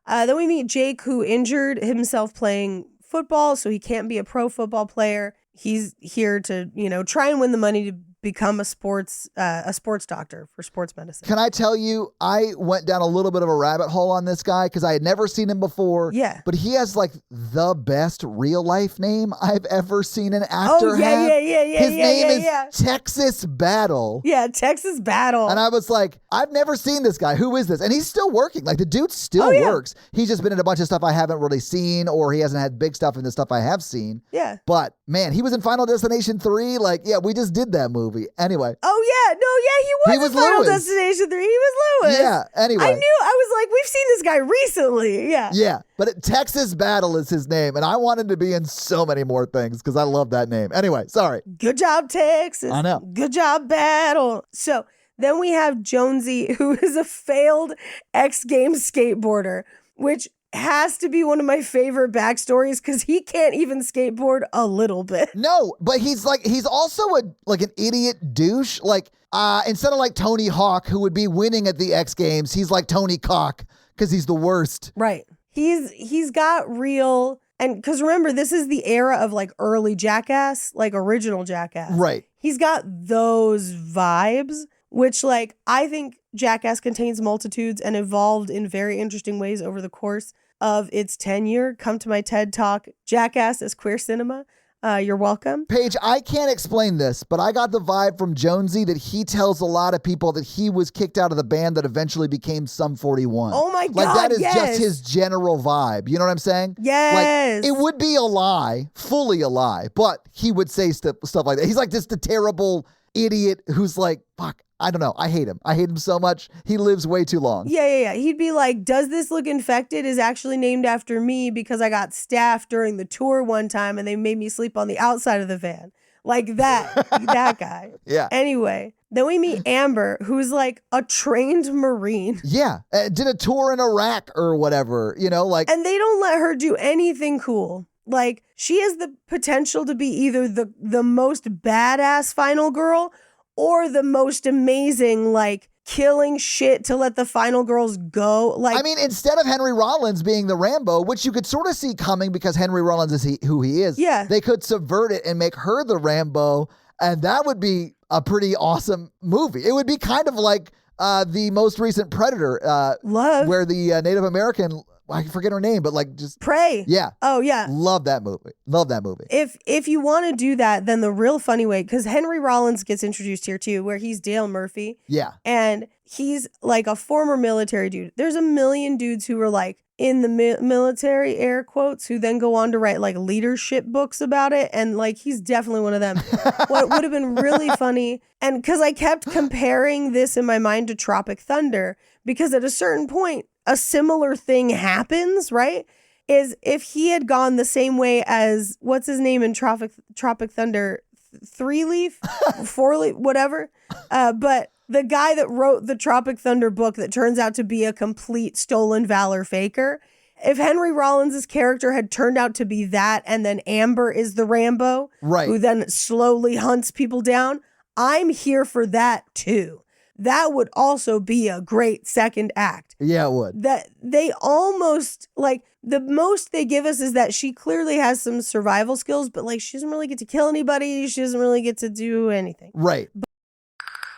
Then we meet Jake, who injured himself playing football, so he can't be a pro football player. he's here to, try and win the money to become a sports doctor for sports medicine. Can I tell you, I went down a little bit of a rabbit hole on this guy because I had never seen him before. Yeah. But he has like the best real life name I've ever seen an actor Oh, yeah, have. yeah. His name is yeah. Texas Battle. Yeah, Texas Battle. And I was like, I've never seen this guy. Who is this? And he's still working. Like the dude still works. He's just been in a bunch of stuff I haven't really seen, or he hasn't had big stuff in the stuff I have seen. Yeah. But man, he was in Final Destination 3. Like, yeah, we just did that movie. Anyway. Oh, yeah. No, yeah, he was in Final Lewis. Destination 3. He was Lewis. Yeah, anyway. I was like, we've seen this guy recently. Yeah. Yeah, but Texas Battle is his name, and I want him to be in so many more things because I love that name. Anyway, sorry. Good job, Texas. I know. Good job, Battle. So then we have Jonesy, who is a failed X Games skateboarder, which has to be one of my favorite backstories because he can't even skateboard a little bit. No, but he's also an idiot douche. Like, instead of like Tony Hawk, who would be winning at the X Games, he's like Tony Cock because he's the worst. Right. He's got real, and because remember, this is the era of like early Jackass, like original Jackass. Right. He's got those vibes, which like I think Jackass contains multitudes and evolved in very interesting ways over the course of its tenure. Come to my TED Talk, Jackass as Queer Cinema. You're welcome. Paige, I can't explain this, but I got the vibe from Jonesy that he tells a lot of people that he was kicked out of the band that eventually became Sum 41. Oh my God, Like that is yes. just his general vibe. You know what I'm saying? Yes. Like it would be a lie, fully a lie, but he would say stuff like that. He's like just the terrible idiot who's like, fuck, I don't know. I hate him. I hate him so much. He lives way too long. Yeah. He'd be like, does this look infected is actually named after me because I got staffed during the tour one time and they made me sleep on the outside of the van. Like that, that guy. Yeah. Anyway, then we meet Amber, who's like a trained Marine. Yeah. Did a tour in Iraq or whatever, like. And they don't let her do anything cool. Like, she has the potential to be either the most badass final girl or the most amazing, like, killing shit to let the final girls go. Like, I mean, instead of Henry Rollins being the Rambo, which you could sort of see coming because Henry Rollins is who he is. Yeah. They could subvert it and make her the Rambo, and that would be a pretty awesome movie. It would be kind of like the most recent Predator. Love. Where the Native American, I forget her name, but like just Prey. Yeah. Oh yeah. Love that movie. Love that movie. If you want to do that, then the real funny way, because Henry Rollins gets introduced here too, where he's Dale Murphy. Yeah. And he's like a former military dude. There's a million dudes who were like in the military, air quotes, who then go on to write like leadership books about it. And like, he's definitely one of them. What would have been really funny, and because I kept comparing this in my mind to Tropic Thunder, because at a certain point, a similar thing happens, right? Is if he had gone the same way as, what's his name in Tropic Thunder, 3-Leaf, 4-Leaf, whatever. But the guy that wrote the Tropic Thunder book that turns out to be a complete stolen valor faker. If Henry Rollins' character had turned out to be that, and then Amber is the Rambo, right, who then slowly hunts people down, I'm here for that too. That would also be a great second act. Yeah, it would. That they almost, like, the most they give us is that she clearly has some survival skills, but like, she doesn't really get to kill anybody. She doesn't really get to do anything. Right.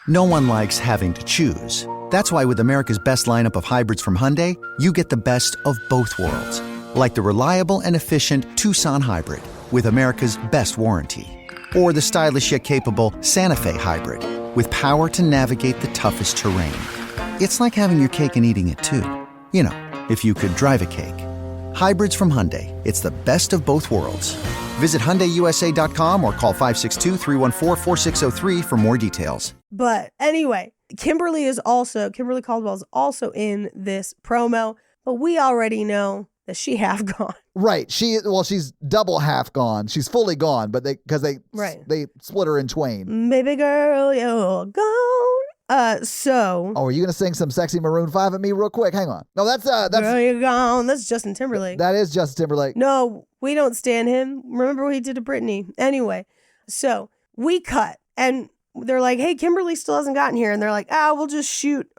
No one likes having to choose. That's why with America's best lineup of hybrids from Hyundai, you get the best of both worlds. Like the reliable and efficient Tucson Hybrid with America's best warranty. Or the stylish yet capable Santa Fe Hybrid with power to navigate the toughest terrain. It's like having your cake and eating it too. You know, if you could drive a cake. Hybrids from Hyundai. It's the best of both worlds. Visit HyundaiUSA.com or call 562-314-4603 for more details. But anyway, Kimberly Caldwell is also in this promo, but we already know that she half gone. Right. She's double half gone. She's fully gone, but they split her in twain. Baby girl, you're gone. So. Oh, are you gonna sing some sexy Maroon 5 at me real quick? Hang on. No, that's Girl, you're gone. That's Justin Timberlake. That is Justin Timberlake. No, we don't stand him. Remember what he did to Britney. Anyway, so we cut and they're like, hey, Kimberly still hasn't gotten here. And they're like, we'll just shoot,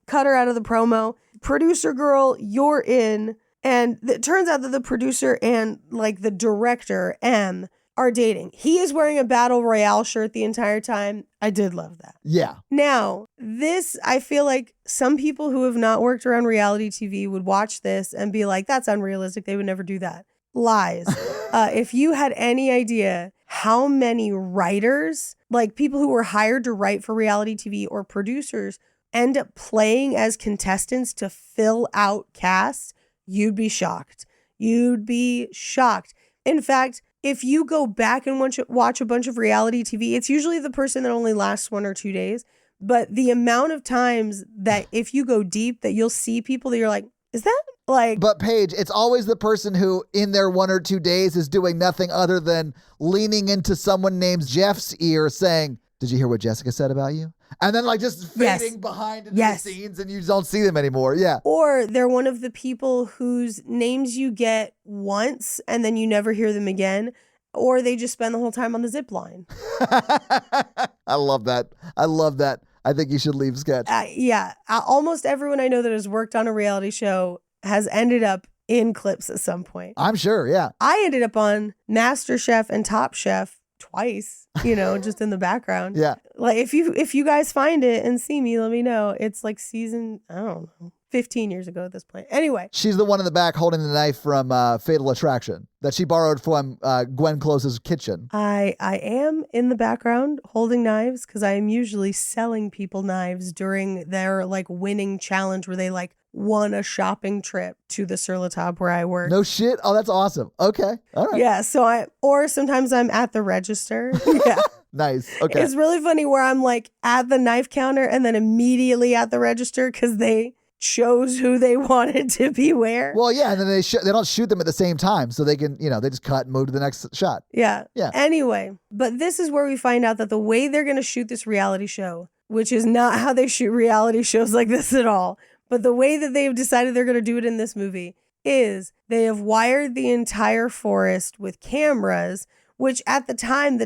cut her out of the promo. Producer girl, you're in. And it turns out that the producer and like the director, M, are dating. He is wearing a Battle Royale shirt the entire time. I did love that. Yeah. Now, this, I feel like some people who have not worked around reality TV would watch this and be like, that's unrealistic. They would never do that. Lies. If you had any idea how many writers, like people who were hired to write for reality TV or producers, end up playing as contestants to fill out casts, you'd be shocked. You'd be shocked. In fact, if you go back and watch a bunch of reality TV, it's usually the person that only lasts 1 or 2 days. But the amount of times that if you go deep that you'll see people that you're like, is that like... But Paige, it's always the person who in their 1 or 2 days is doing nothing other than leaning into someone named Jeff's ear saying, did you hear what Jessica said about you? And then like just fading behind into the scenes and you don't see them anymore. Yeah. Or they're one of the people whose names you get once and then you never hear them again. Or they just spend the whole time on the zip line. I love that. I love that. I think you should leave sketch. Yeah. Almost everyone I know that has worked on a reality show has ended up in clips at some point. I'm sure. Yeah. I ended up on MasterChef and Top Chef twice, just in the background. Yeah. Like if you guys find it and see me, let me know. It's like season, I don't know, 15 years ago at this point. Anyway. She's the one in the back holding the knife from Fatal Attraction that she borrowed from Glenn Close's kitchen. I am in the background holding knives because I am usually selling people knives during their like winning challenge where they like won a shopping trip to the Sur La Table where I work. No shit? Oh, that's awesome. Okay. All right. Yeah. Or sometimes I'm at the register. Yeah. Nice. Okay. It's really funny where I'm like at the knife counter and then immediately at the register because they chose who they wanted to be where. Well, yeah, and then they don't shoot them at the same time, so they can, they just cut and move to the next shot. Yeah. Yeah. Anyway, but this is where we find out that the way they're going to shoot this reality show, which is not how they shoot reality shows like this at all, but the way that they've decided they're going to do it in this movie is they have wired the entire forest with cameras, which at the time, the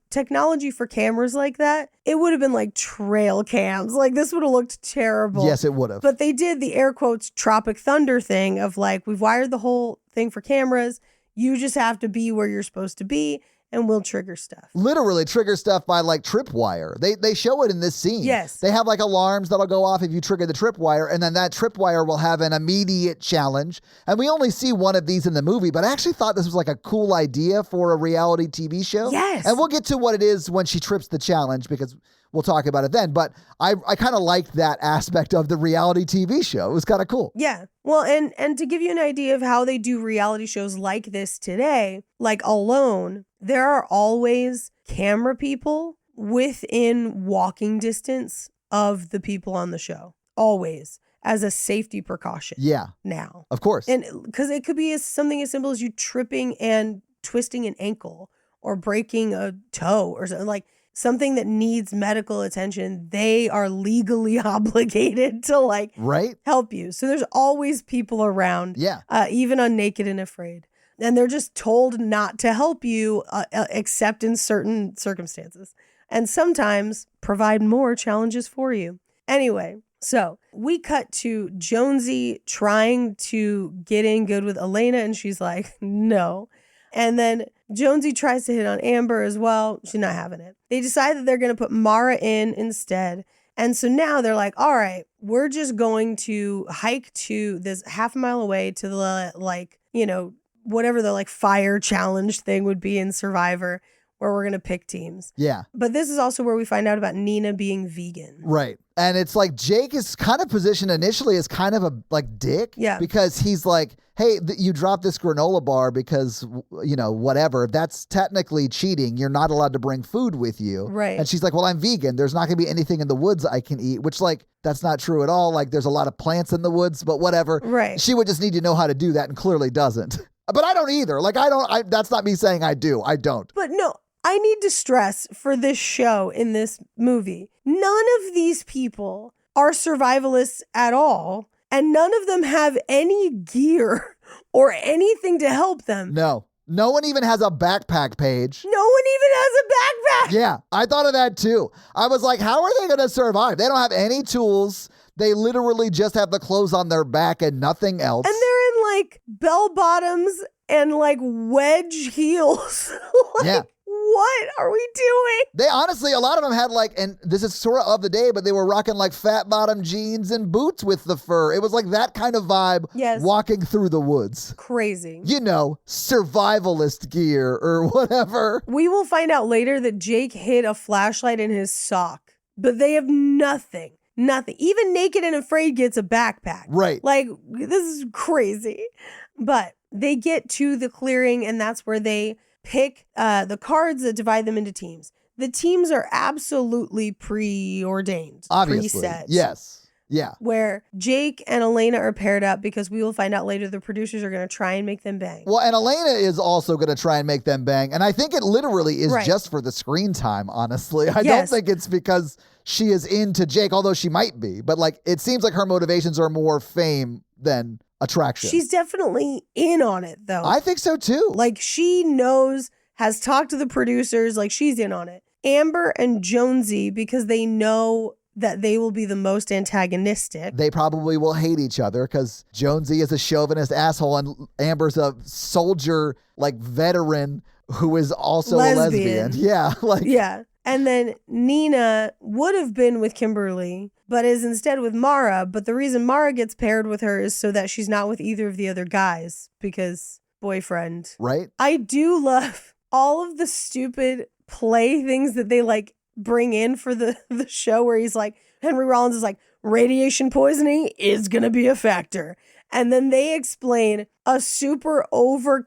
technology for cameras like that, it would have been like trail cams. Like this would have looked terrible. Yes, it would have. But they did the air quotes Tropic Thunder thing of like, we've wired the whole thing for cameras. You just have to be where you're supposed to be and we'll trigger stuff. Literally trigger stuff by like tripwire. They show it in this scene. Yes. They have like alarms that'll go off if you trigger the tripwire, and then that tripwire will have an immediate challenge. And we only see one of these in the movie, but I actually thought this was like a cool idea for a reality TV show. Yes. And we'll get to what it is when she trips the challenge because we'll talk about it then. But I kind of liked that aspect of the reality TV show. It was kind of cool. Yeah. Well, and to give you an idea of how they do reality shows like this today, like Alone, there are always camera people within walking distance of the people on the show. Always. As a safety precaution. Yeah. Now. Of course. And because it could be something as simple as you tripping and twisting an ankle or breaking a toe or something like something that needs medical attention. They are legally obligated to like help you. So there's always people around. Yeah. Even on Naked and Afraid. And they're just told not to help you except in certain circumstances. And sometimes provide more challenges for you. Anyway, so we cut to Jonesy trying to get in good with Elena, and she's like, no. And then Jonesy tries to hit on Amber as well. She's not having it. They decide that they're going to put Mara in instead. And so now they're like, all right, we're just going to hike to this half a mile away to the, whatever the fire challenge thing would be in Survivor, where we're going to pick teams. Yeah. But this is also where we find out about Nina being vegan. Right. And it's like Jake is kind of positioned initially as kind of a dick. Yeah. Because he's like, hey, you dropped this granola bar because, whatever. That's technically cheating. You're not allowed to bring food with you. Right. And she's like, well, I'm vegan. There's not going to be anything in the woods I can eat, which that's not true at all. Like there's a lot of plants in the woods, but whatever. Right. She would just need to know how to do that and clearly doesn't. But I don't either. That's not me saying I do. I don't. But no. I need to stress for this show in this movie, none of these people are survivalists at all, and none of them have any gear or anything to help them. No. No one even has a backpack, Paige. No one even has a backpack. Yeah, I thought of that too. I was like, how are they going to survive? They don't have any tools. They literally just have the clothes on their back and nothing else. And they're in bell bottoms and like wedge heels. Like, Yeah. what are we doing? They honestly, a lot of them had like, and this is sort of the day, but they were rocking like fat bottom jeans and boots with the fur. It was like that kind of vibe. Yes. Walking through the woods. Crazy. You know, survivalist gear or whatever. We will find out later that Jake hid a flashlight in his sock, but they have nothing. Nothing. Even Naked and Afraid gets a backpack. Right. Like, this is crazy. But they get to the clearing, and that's where they pick the cards that divide them into teams. The teams are absolutely preordained. Obviously. Preset. Yes. Yeah. Where Jake and Elena are paired up because we will find out later the producers are going to try and make them bang. Well, and Elena is also going to try and make them bang. And I think it literally is Right. just for the screen time, honestly. I don't Yes. think it's because she is into Jake, although she might be. But like, it seems like her motivations are more fame than attraction. She's definitely in on it, though. I think so too. Like, she knows, has talked to the producers, like, she's in on it. Amber and Jonesy, because they know that they will be the most antagonistic. They probably will hate each other because Jonesy is a chauvinist asshole and Amber's a soldier, like veteran who is also a lesbian. Yeah. Like, Yeah. And then Nina would have been with Kimberly, but is instead with Mara. But the reason Mara gets paired with her is so that she's not with either of the other guys because boyfriend. right? I do love all of the stupid play things that they like bring in for the show where he's like, Henry Rollins is like, radiation poisoning is going to be a factor. And then they explain a super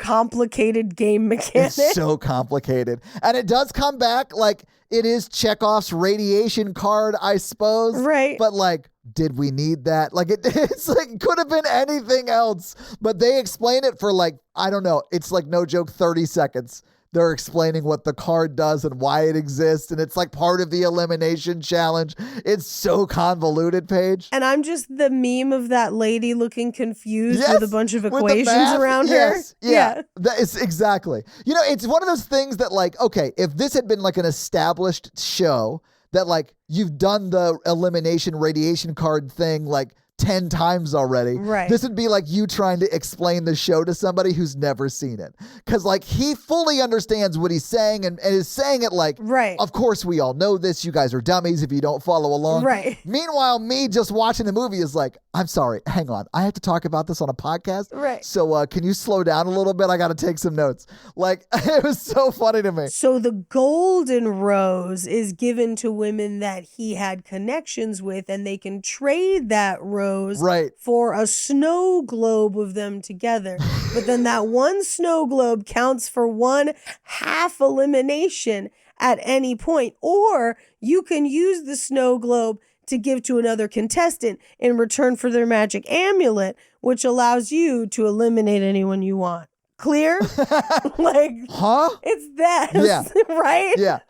overcomplicated game mechanic. It's so complicated. And it does come back like it is Chekhov's radiation card, I suppose. Right. But like, did we need that? Like it's like could have been anything else. But they explain it for like, I don't know. It's like no joke, 30 seconds. They're explaining what the card does and why it exists. And it's like part of the elimination challenge. It's so convoluted, Paige. And I'm just the meme of that lady looking confused Yes, with a bunch of with the equations math. around Yes, her. Yeah. That is exactly. You know, it's one of those things that like, okay, if this had been like an established show that like you've done the elimination radiation card thing like 10 times already. Right. This would be like you trying to explain the show to somebody who's never seen it. Because like he fully understands what he's saying and is saying it like, Right. of course we all know this. You guys are dummies if you don't follow along. Right. Meanwhile, me just watching the movie is like, I'm sorry, hang on. I have to talk about this on a podcast. Right. So can you slow down a little bit? I got to take some notes. Like, it was so funny to me. So the golden rose is given to women that he had connections with, and they can trade that rose Right. for a snow globe of them together. But then that one snow globe counts for one half elimination at any point. Or you can use the snow globe to give to another contestant in return for their magic amulet, which allows you to eliminate anyone you want. Clear? Like, Huh? it's that, Yeah. right? Yeah.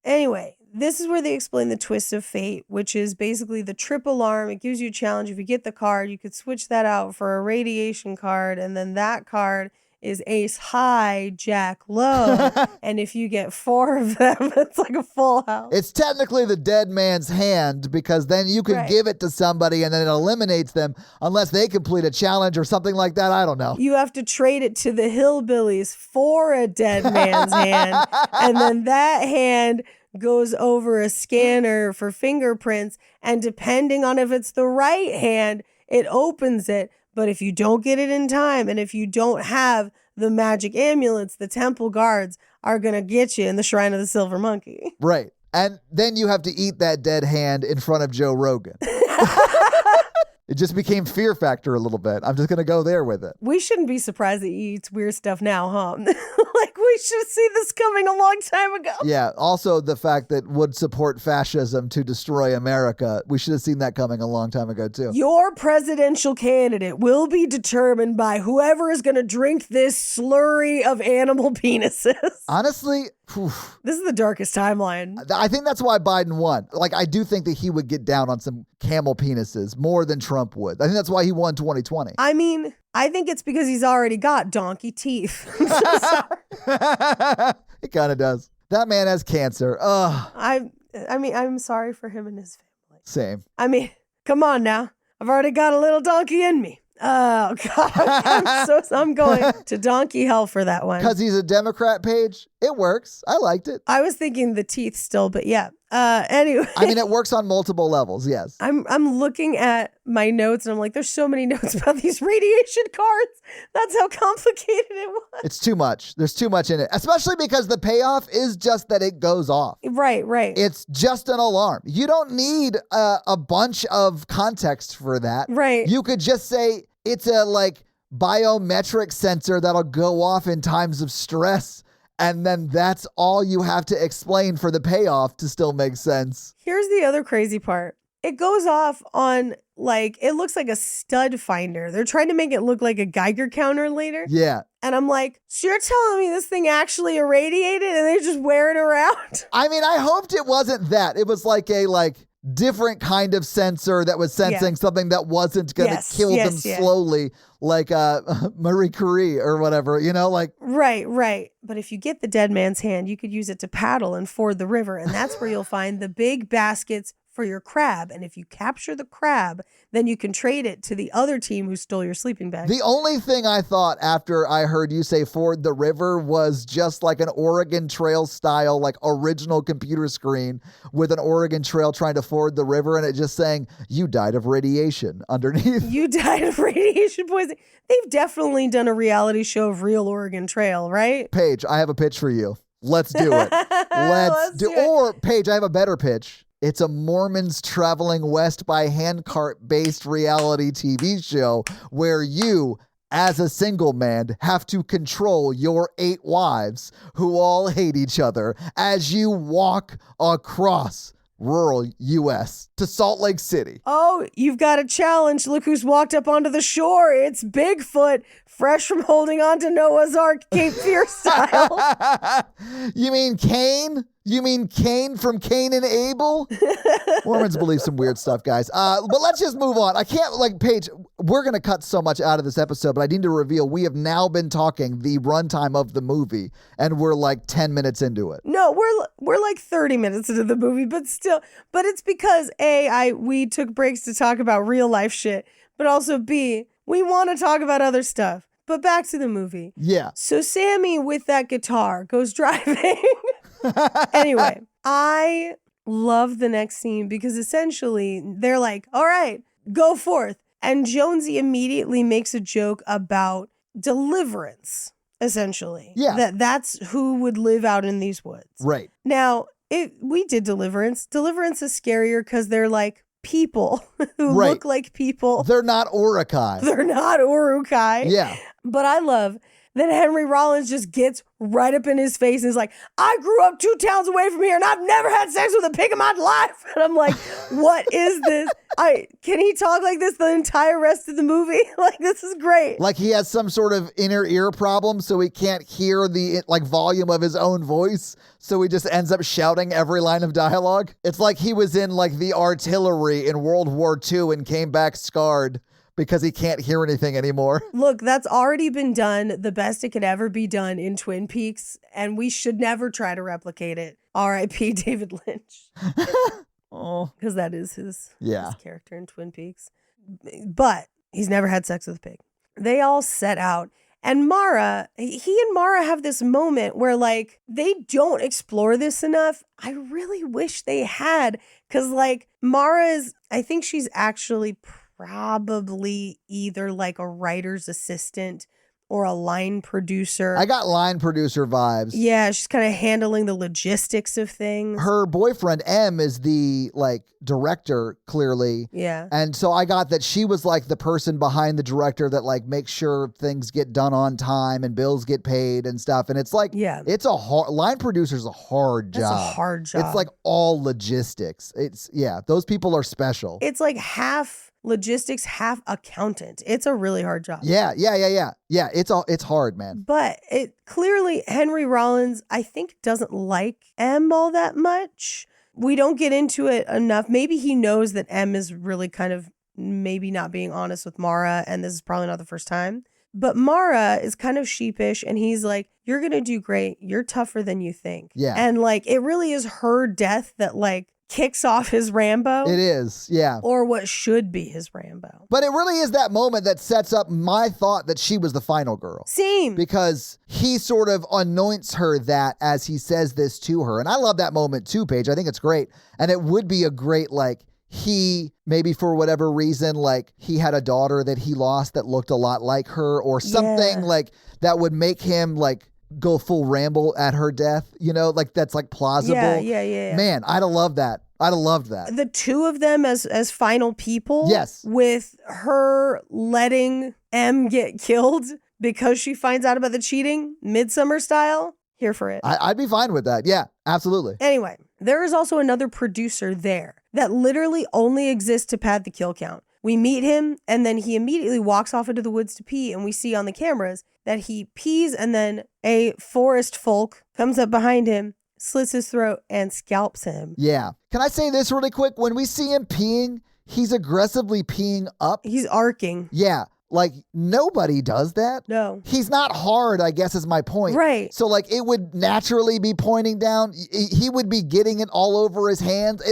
Anyway, this is where they explain the twist of fate, which is basically the trip alarm. It gives you a challenge. If you get the card, you could switch that out for a radiation card, and then that card is ace high, jack low. And if you get 4 of them, it's like a full house. It's technically the dead man's hand because then you can Right. give it to somebody and then it eliminates them unless they complete a challenge or something like that. I don't know. You have to trade it to the hillbillies for a dead man's hand. And then that hand goes over a scanner for fingerprints. And depending on if it's the right hand, it opens it. But if you don't get it in time and if you don't have the magic amulets, the temple guards are going to get you in the Shrine of the Silver Monkey. Right. And then you have to eat that dead hand in front of Joe Rogan. It just became Fear Factor a little bit. I'm just going to go there with it. We shouldn't be surprised that he eats weird stuff now, huh? Like, we should have seen this coming a long time ago. Yeah. Also, the fact that would support fascism to destroy America. We should have seen that coming a long time ago, too. Your presidential candidate will be determined by whoever is going to drink this slurry of animal penises. Honestly, phew, This is the darkest timeline. I think that's why Biden won. Like, I do think that he would get down on some camel penises more than Trump would. I think that's why he won 2020. I mean, I think it's because he's already got donkey teeth. I'm so sorry. It kind of does. That man has cancer. Ugh. I mean, I'm sorry for him and his family. Same. I mean, come on now. I've already got a little donkey in me. Oh, God. I'm going to donkey hell for that one. Because he's a Democrat, Paige. It works. I liked it. I was thinking the teeth still, but yeah. Anyway. I mean, it works on multiple levels, yes. I'm looking at my notes and I'm like, there's so many notes about these radiation cards. That's how complicated it was. It's too much. There's too much in it, especially because the payoff is just that it goes off. Right. It's just an alarm. You don't need a bunch of context for that. Right. You could just say it's a biometric sensor that'll go off in times of stress. And then that's all you have to explain for the payoff to still make sense. Here's the other crazy part. It goes off on it looks like a stud finder. They're trying to make it look like a Geiger counter later. Yeah. And I'm like, so you're telling me this thing actually irradiated and they just wear it around? I mean, I hoped it wasn't that. It was like a different kind of sensor that was sensing something that wasn't going to kill them slowly, like Marie Curie or whatever, Right. But if you get the dead man's hand, you could use it to paddle and ford the river. And that's where you'll find the big baskets for your crab. And if you capture the crab, then you can trade it to the other team who stole your sleeping bag. The only thing I thought after I heard you say ford the river was just like an Oregon Trail style, original computer screen with an Oregon Trail trying to ford the river and it just saying, you died of radiation underneath. You died of radiation poisoning. They've definitely done a reality show of real Oregon Trail, right? Paige, I have a pitch for you. Let's do it. Let's do it. Or, Paige, I have a better pitch. It's a Mormons traveling west by handcart-based reality TV show where you, as a single man, have to control your 8 wives who all hate each other as you walk across rural U.S. to Salt Lake City. Oh, you've got a challenge. Look who's walked up onto the shore. It's Bigfoot, fresh from holding on to Noah's Ark, Cape Fear style. You mean Cain? You mean Cain from Cain and Abel? Mormons believe some weird stuff, guys. But let's just move on. I can't, Paige, we're going to cut so much out of this episode, but I need to reveal we have now been talking the runtime of the movie, and we're 10 minutes into it. No, we're 30 minutes into the movie, but still. But it's because, A, we took breaks to talk about real life shit, but also, B, we want to talk about other stuff. But back to the movie. Yeah. So Sammy with that guitar goes driving. Anyway, I love the next scene because essentially they're like, all right, go forth. And Jonesy immediately makes a joke about deliverance, essentially. Yeah. That's who would live out in these woods. Right. Now, we did deliverance. Deliverance is scarier because they're people who look like people. They're not Urukai. They're not Urukai. Yeah. But I love that Henry Rollins just gets right up in his face and is like, I grew up 2 towns away from here and I've never had sex with a pig in my life. And I'm like, what is this? Can he talk like this the entire rest of the movie? This is great. Like he has some sort of inner ear problem, so he can't hear the volume of his own voice. So he just ends up shouting every line of dialogue. It's like he was in the artillery in World War II and came back scarred because he can't hear anything anymore. Look, that's already been done the best it could ever be done in Twin Peaks, and we should never try to replicate it. R.I.P. David Lynch. Oh. Because that is his character in Twin Peaks. But he's never had sex with a pig. They all set out. And Mara, he and Mara have this moment where they don't explore this enough. I really wish they had. Because Mara's, I think she's actually probably either a writer's assistant or a line producer. I got line producer vibes. Yeah, she's kind of handling the logistics of things. Her boyfriend, M, is the, director, clearly. Yeah. And so I got that she was, the person behind the director that, makes sure things get done on time and bills get paid and stuff. And it's it's a hard, line producer's a hard job. It's a hard job. It's, all logistics. Those people are special. It's half logistics, half accountant. It's a really hard job. Yeah. It's hard, man. But it clearly Henry Rollins, I think, doesn't like M all that much. We don't get into it enough. Maybe he knows that M is really kind of maybe not being honest with Mara, and this is probably not the first time. But Mara is kind of sheepish, and he's like, you're going to do great. You're tougher than you think. Yeah. And it really is her death that kicks off his Rambo. It is, yeah. Or what should be his Rambo. But it really is that moment that sets up my thought that she was the final girl. Same. Because he sort of anoints her that as he says this to her. And I love that moment too, Paige. I think it's great. And it would be a great, like, he, maybe for whatever reason, like he had a daughter that he lost that looked a lot like her or something like that would make him like go full Rambo at her death, you know, like that's like plausible. Yeah. Man, I'd have loved that. I'd have loved that. The two of them as final people. Yes. With her letting M get killed because she finds out about the cheating, Midsummer style. Here for it. I'd be fine with that. Yeah, absolutely. Anyway, there is also another producer there that literally only exists to pad the kill count. We meet him, and then he immediately walks off into the woods to pee, and we see on the cameras that he pees, and then a forest folk comes up behind him, slits his throat, and scalps him. Yeah. Can I say this really quick? When we see him peeing, he's aggressively peeing up. He's arcing. Yeah. Like, nobody does that. No. He's not hard, I guess is my point. Right. So, like, it would naturally be pointing down. He would be getting it all over his hands.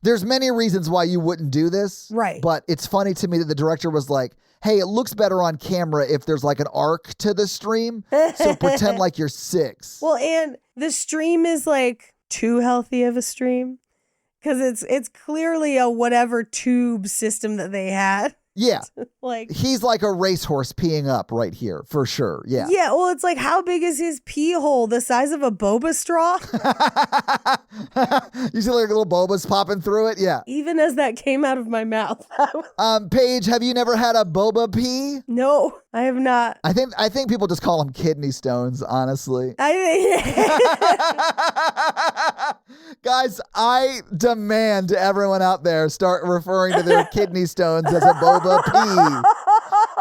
There's many reasons why you wouldn't do this. Right. But it's funny to me that the director was like, hey, it looks better on camera if there's, like, an arc to the stream. So pretend like you're 6. Well, and the stream is, like, too healthy of a stream. Because it's clearly a whatever tube system that they had. Yeah. Like he's like a racehorse peeing up right here for sure. Yeah. Yeah. Well, it's like, how big is his pee hole? The size of a boba straw? You see like little bobas popping through it? Yeah. Even as that came out of my mouth. Paige, have you never had a boba pee? No, I have not. I think people just call them kidney stones, honestly. Guys, I demand everyone out there start referring to their kidney stones as a boba pee.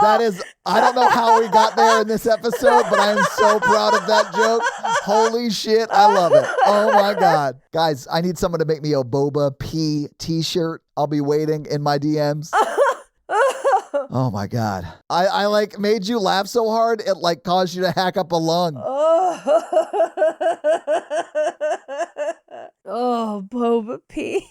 That is, I don't know how we got there in this episode, but I am so proud of that joke. Holy shit, I love it. Oh my God. Guys, I need someone to make me a boba pee t-shirt. I'll be waiting in my DMs. Oh my God. I like made you laugh so hard, it like caused you to hack up a lung. Oh, boba pee.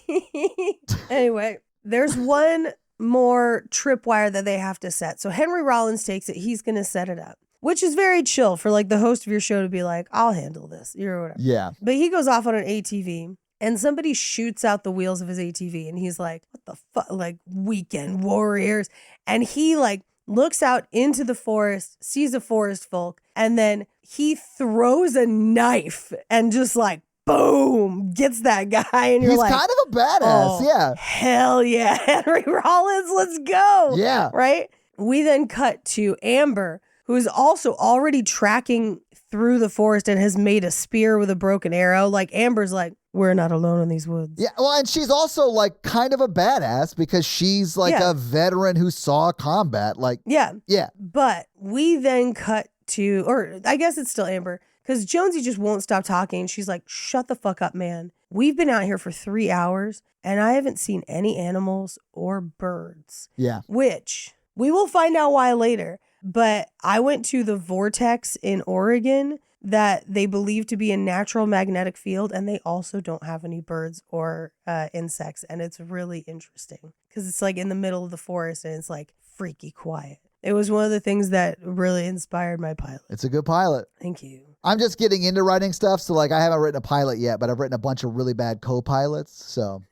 Anyway, there's one more tripwire that they have to set. So Henry Rollins takes it. He's going to set it up, which is very chill for like the host of your show to be like, I'll handle this. You're whatever. Yeah. But he goes off on an ATV and somebody shoots out the wheels of his ATV and he's like, what the fuck? Like weekend warriors. And he like looks out into the forest, sees a forest folk, and then he throws a knife and just like, boom, gets that guy. And you're He's like, kind of a badass. Yeah. Hell yeah. Henry Rollins, let's go. Yeah. Right? We then cut to Amber, who is also already tracking through the forest and has made a spear with a broken arrow. Like Amber's like, we're not alone in these woods. Yeah. Well, and she's also like kind of a badass because she's like a veteran who saw combat. Like, yeah. Yeah. But we then cut to, or I guess it's still Amber, because Jonesy just won't stop talking. She's like, shut the fuck up, man. We've been out here for 3 hours and I haven't seen any animals or birds. Yeah. Which we will find out why later. But I went to the vortex in Oregon that they believe to be a natural magnetic field, and they also don't have any birds or insects. And it's really interesting because it's like in the middle of the forest and it's like freaky quiet. It was one of the things that really inspired my pilot. It's a good pilot. Thank you. I'm just getting into writing stuff. So like I haven't written a pilot yet, but I've written a bunch of really bad co-pilots. So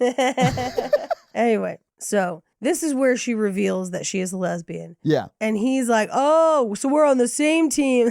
anyway, so this is where she reveals that she is a lesbian. Yeah. And he's like, oh, so we're on the same team,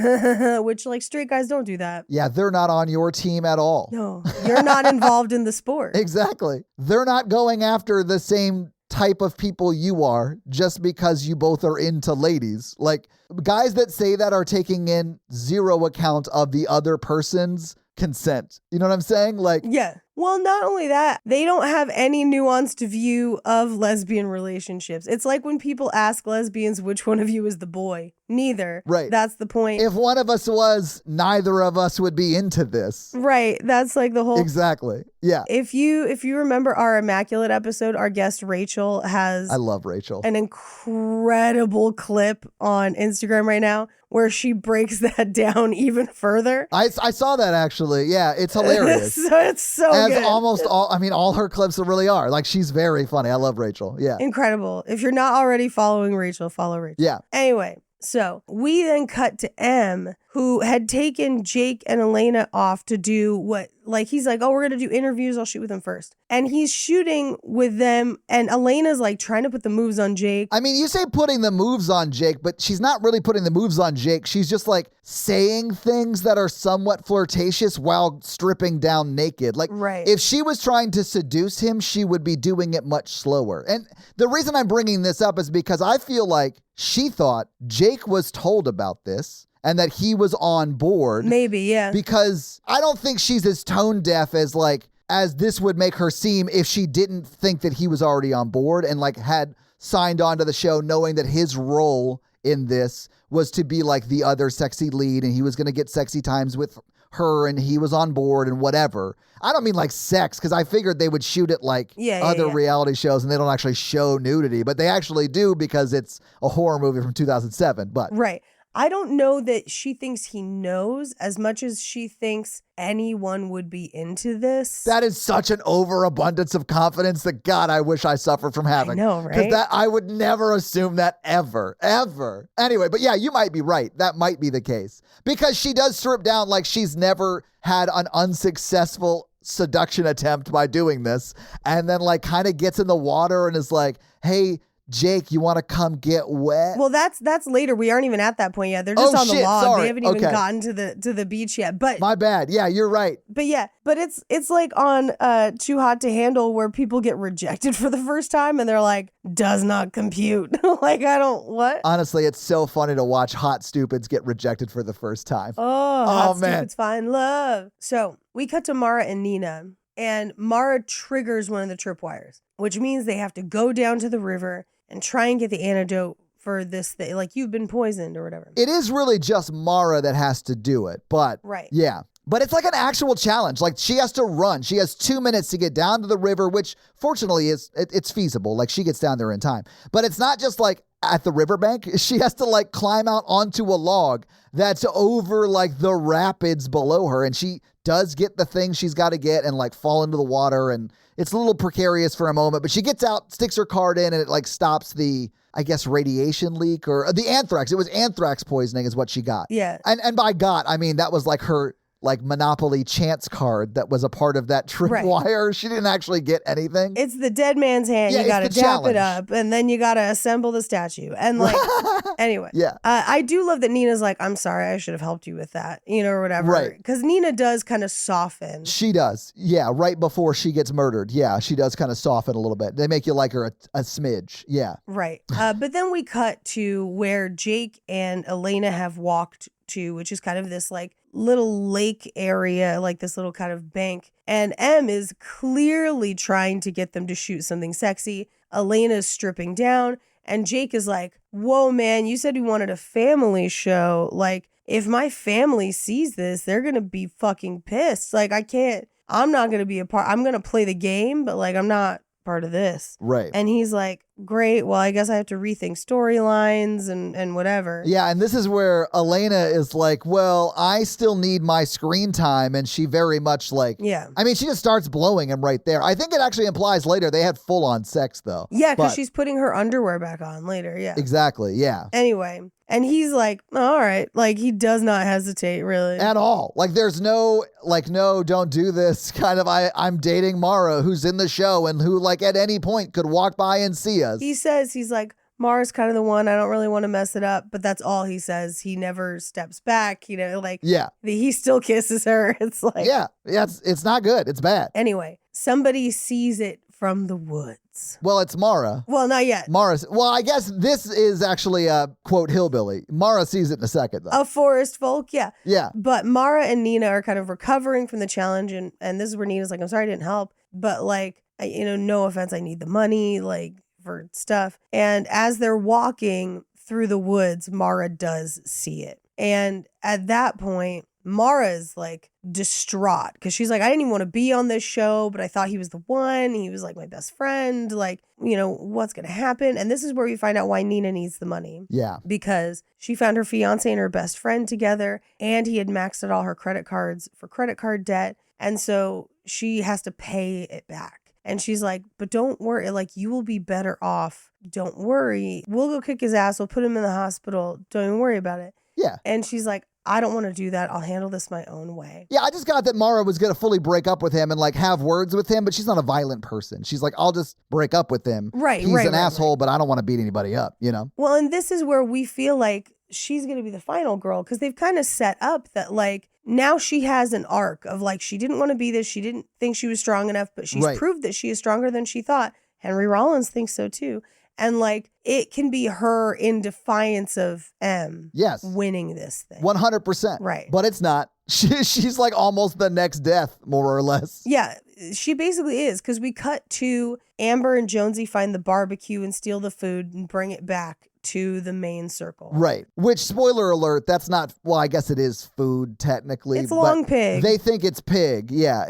which like straight guys don't do that. Yeah, they're not on your team at all. No, you're not involved in the sport. Exactly. They're not going after the same type of people you are just because you both are into ladies. Like guys that say that are taking in zero account of the other person's consent. You know what I'm saying? Like, yeah. Well, not only that, they don't have any nuanced view of lesbian relationships. It's like when people ask lesbians which one of you is the boy. Neither. Right. That's the point. If one of us was, neither of us would be into this. Right. That's like the whole. Exactly. Yeah. If you remember our Immaculate episode, our guest Rachel has. I love Rachel. An incredible clip on Instagram right now where she breaks that down even further. I saw that actually. Yeah. It's hilarious. It's so As good. almost all her clips really are. Like, she's very funny. I love Rachel. Yeah. Incredible. If you're not already following Rachel, follow Rachel. Yeah. Anyway, so we then cut to M, who had taken Jake and Elena off to do what, like, he's like, oh, we're going to do interviews. I'll shoot with them first. And he's shooting with them. And Elena's like trying to put the moves on Jake. I mean, you say putting the moves on Jake, but she's not really putting the moves on Jake. She's just like saying things that are somewhat flirtatious while stripping down naked. Like, Right. if she was trying to seduce him, she would be doing it much slower. And the reason I'm bringing this up is because I feel like she thought Jake was told about this and that he was on board. Maybe, yeah. Because I don't think she's as tone deaf as this would make her seem if she didn't think that he was already on board and like had signed on to the show knowing that his role in this was to be like the other sexy lead and he was going to get sexy times with her and he was on board and whatever. I don't mean like sex, because I figured they would shoot it like other reality shows and they don't actually show nudity, but they actually do because it's a horror movie from 2007. But Right. I don't know that she thinks he knows as much as she thinks anyone would be into this. that is such an overabundance of confidence that, God, I wish I suffered from having. I know, right? Because that I would never assume that ever. Anyway, but yeah, you might be right. That might be the case. Because she does strip down like she's never had an unsuccessful seduction attempt by doing this. And then like kind of gets in the water and is like, hey, Jake, you want to come get wet? Well, that's later. We aren't even at that point yet. They're just on the log. Sorry. They haven't even Okay. gotten to the beach yet. But My bad. Yeah, you're right. But it's like on Too Hot to Handle where people get rejected for the first time and they're like, does not compute. Like, I don't, what? Honestly, it's so funny to watch hot stupids get rejected for the first time. Oh, hot man. stupids find love. So we cut to Mara and Nina, and Mara triggers one of the tripwires, which means they have to go down to the river and try and get the antidote for this thing. Like, you've been poisoned or whatever. It is really just Mara that has to do it, but Right. yeah. But it's like an actual challenge. Like, she has to run. She has 2 minutes to get down to the river, which fortunately it's feasible. Like, she gets down there in time. But it's not just like at the riverbank. She has to like climb out onto a log that's over like the rapids below her. And she does get the thing she's got to get and like fall into the water. And it's a little precarious for a moment, but she gets out, sticks her card in, and it like stops the, I guess, radiation leak or the anthrax. It was anthrax poisoning is what she got. Yeah. And by God, I mean, that was like her like Monopoly chance card that was a part of that tripwire. She didn't actually get anything. It's the dead man's hand. Yeah, You got to it's the dap it challenge. up, and then you got to assemble the statue. And like, anyway. Yeah. I do love that Nina's like, I'm sorry, I should have helped you with that, or whatever. Right. Because Nina does kind of soften. She does. Yeah, right before she gets murdered. Yeah, she does kind of soften a little bit. They make you like her a smidge. Yeah. Right. But then we cut to where Jake and Elena have walked to, which is kind of this like little lake area, like this little kind of bank. And M is clearly trying to get them to shoot something sexy. Elena's stripping down. And Jake is like, whoa, man, you said you wanted a family show. Like, if my family sees this, they're going to be fucking pissed. Like, I'm not going to be a part. I'm going to play the game, but like, I'm not part of this. Right. And he's like, great, well, I guess I have to rethink storylines and whatever. Yeah, and this is where Elena is like, well, I still need my screen time. And she very much like, Yeah. I mean, she just starts blowing him right there. I think it actually implies later they had full on sex though. Yeah, because But- she's putting her underwear back on later. Yeah. Exactly. Yeah. Anyway, and he's like, all right. Like, he does not hesitate, really. At all. Like, there's no, like, no, don't do this kind of, I'm dating Mara, who's in the show and who, like, at any point could walk by and see us. He says, he's like, Mara's kind of the one. I don't really want to mess it up. But that's all he says. He never steps back, like, Yeah. he still kisses her. It's like, Yeah. Yeah. It's not good. It's bad. Anyway, somebody sees it from the woods. Well, it's Mara. Well, not yet. Well, I guess this is actually a quote hillbilly. Mara sees it in a second, though. A forest folk, yeah. Yeah. But Mara and Nina are kind of recovering from the challenge. And this is where Nina's like, I'm sorry I didn't help. But like, no offense, I need the money, like, for stuff. And as they're walking through the woods, Mara does see it. And at that point, Mara's like distraught because she's like, I didn't even want to be on this show, but I thought he was the one. He was like my best friend. Like, what's going to happen? And this is where we find out why Nina needs the money. Yeah. Because she found her fiance and her best friend together, and he had maxed out all her credit cards for credit card debt. And so she has to pay it back. And she's like, but don't worry, like, you will be better off. Don't worry. We'll go kick his ass. We'll put him in the hospital. Don't even worry about it. Yeah. And she's like, I don't want to do that. I'll handle this my own way. Yeah, I just got that Mara was going to fully break up with him and like have words with him, but she's not a violent person. She's like, I'll just break up with him. Right, He's right, an asshole, but I don't want to beat anybody up, you know? Well, and this is where we feel like she's going to be the final girl, because they've kind of set up that like now she has an arc of like, she didn't want to be this. She didn't think she was strong enough, but she's proved that she is stronger than she thought. Henry Rollins thinks so too. And like, it can be her in defiance of M winning this thing. 100%. Right. But it's not. She's like almost the next death, more or less. Yeah, she basically is, because we cut to Amber and Jonesy find the barbecue and steal the food and bring it back to the main circle. Right. Which, spoiler alert, that's not, well, I guess it is food technically. It's long pig. They think it's pig. Yeah,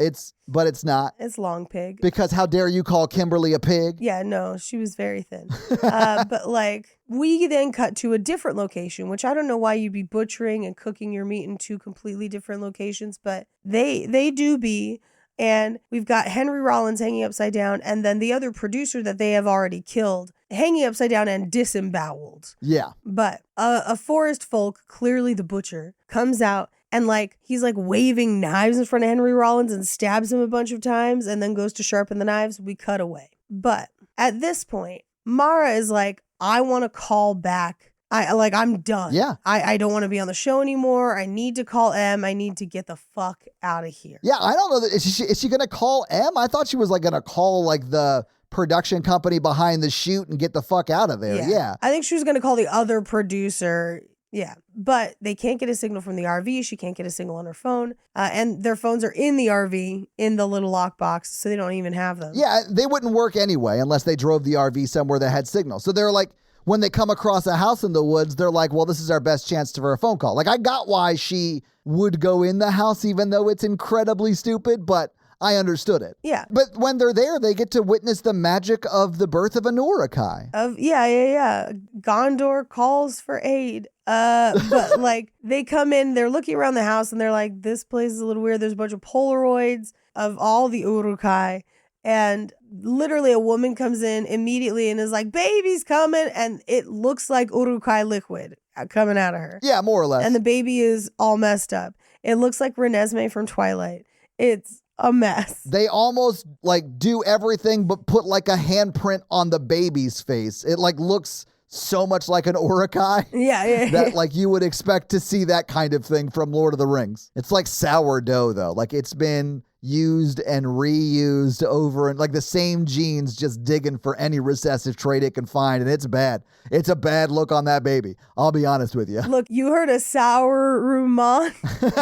but it's not. It's long pig. Because how dare you call Kimberly a pig? Yeah, no, she was very thin. But like, we then cut to a different location, which I don't know why you'd be butchering and cooking your meat in two completely different locations, but they do be. And we've got Henry Rollins hanging upside down, and then the other producer that they have already killed hanging upside down and disemboweled. Yeah. But a forest folk, clearly the butcher, comes out and like he's like waving knives in front of Henry Rollins and stabs him a bunch of times and then goes to sharpen the knives. We cut away. But at this point, Mara is like, I want to call back. I'm done. Yeah. I don't want to be on the show anymore. I need to call M. I need to get the fuck out of here. Yeah, I don't know. Is she going to call M? I thought she was like going to call like the production company behind the shoot and get the fuck out of there. Yeah. I think she was going to call the other producer. Yeah. But they can't get a signal from the RV. She can't get a signal on her phone. And their phones are in the RV in the little lockbox, so they don't even have them. Yeah, they wouldn't work anyway unless they drove the RV somewhere that had signal. So they're like, when they come across a house in the woods, they're like, well, this is our best chance for a phone call. Like, I got why she would go in the house, even though it's incredibly stupid, but I understood it. Yeah. But when they're there, they get to witness the magic of the birth of an Urukai. Yeah. Gondor calls for aid. But like, they come in, they're looking around the house, and they're like, this place is a little weird. There's a bunch of Polaroids of all the Urukai. And literally a woman comes in immediately and is like, baby's coming. And it looks like Urukai liquid coming out of her. Yeah, more or less. And the baby is all messed up. It looks like Renesmee from Twilight. It's a mess. They almost like do everything but put like a handprint on the baby's face. It like looks so much like an Urukai. Yeah. That like you would expect to see that kind of thing from Lord of the Rings. It's like sourdough though. Like it's been used and reused over, and like the same genes just digging for any recessive trait it can find, and it's bad. It's a bad look on that baby. I'll be honest with you. Look, you heard a sour ruman.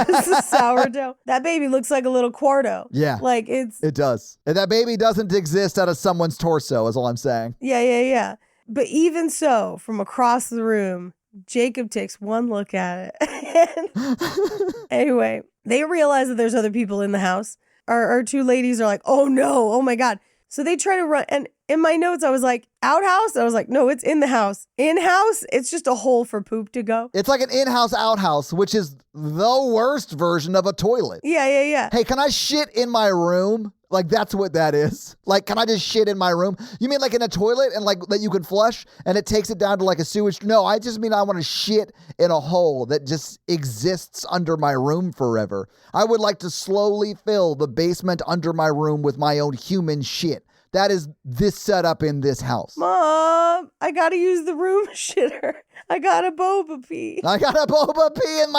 This is sourdough. That baby looks like a little Quarto. Yeah. Like it does. And that baby doesn't exist out of someone's torso, is all I'm saying. Yeah. But even so, from across the room, Jacob takes one look at it. Anyway, they realize that there's other people in the house. Our two ladies are like, oh no, oh my God. So they try to run. And in my notes, I was like, outhouse? I was like, no, it's in the house. In-house, it's just a hole for poop to go. It's like an in-house outhouse, which is the worst version of a toilet. Yeah. Hey, can I shit in my room? Like, that's what that is. Like, can I just shit in my room? You mean like in a toilet and like that you can flush and it takes it down to like a sewage? No, I just mean I want to shit in a hole that just exists under my room forever. I would like to slowly fill the basement under my room with my own human shit. That is this setup in this house. Mom, I got to use the room shitter. I got a boba pee. I got a boba pee in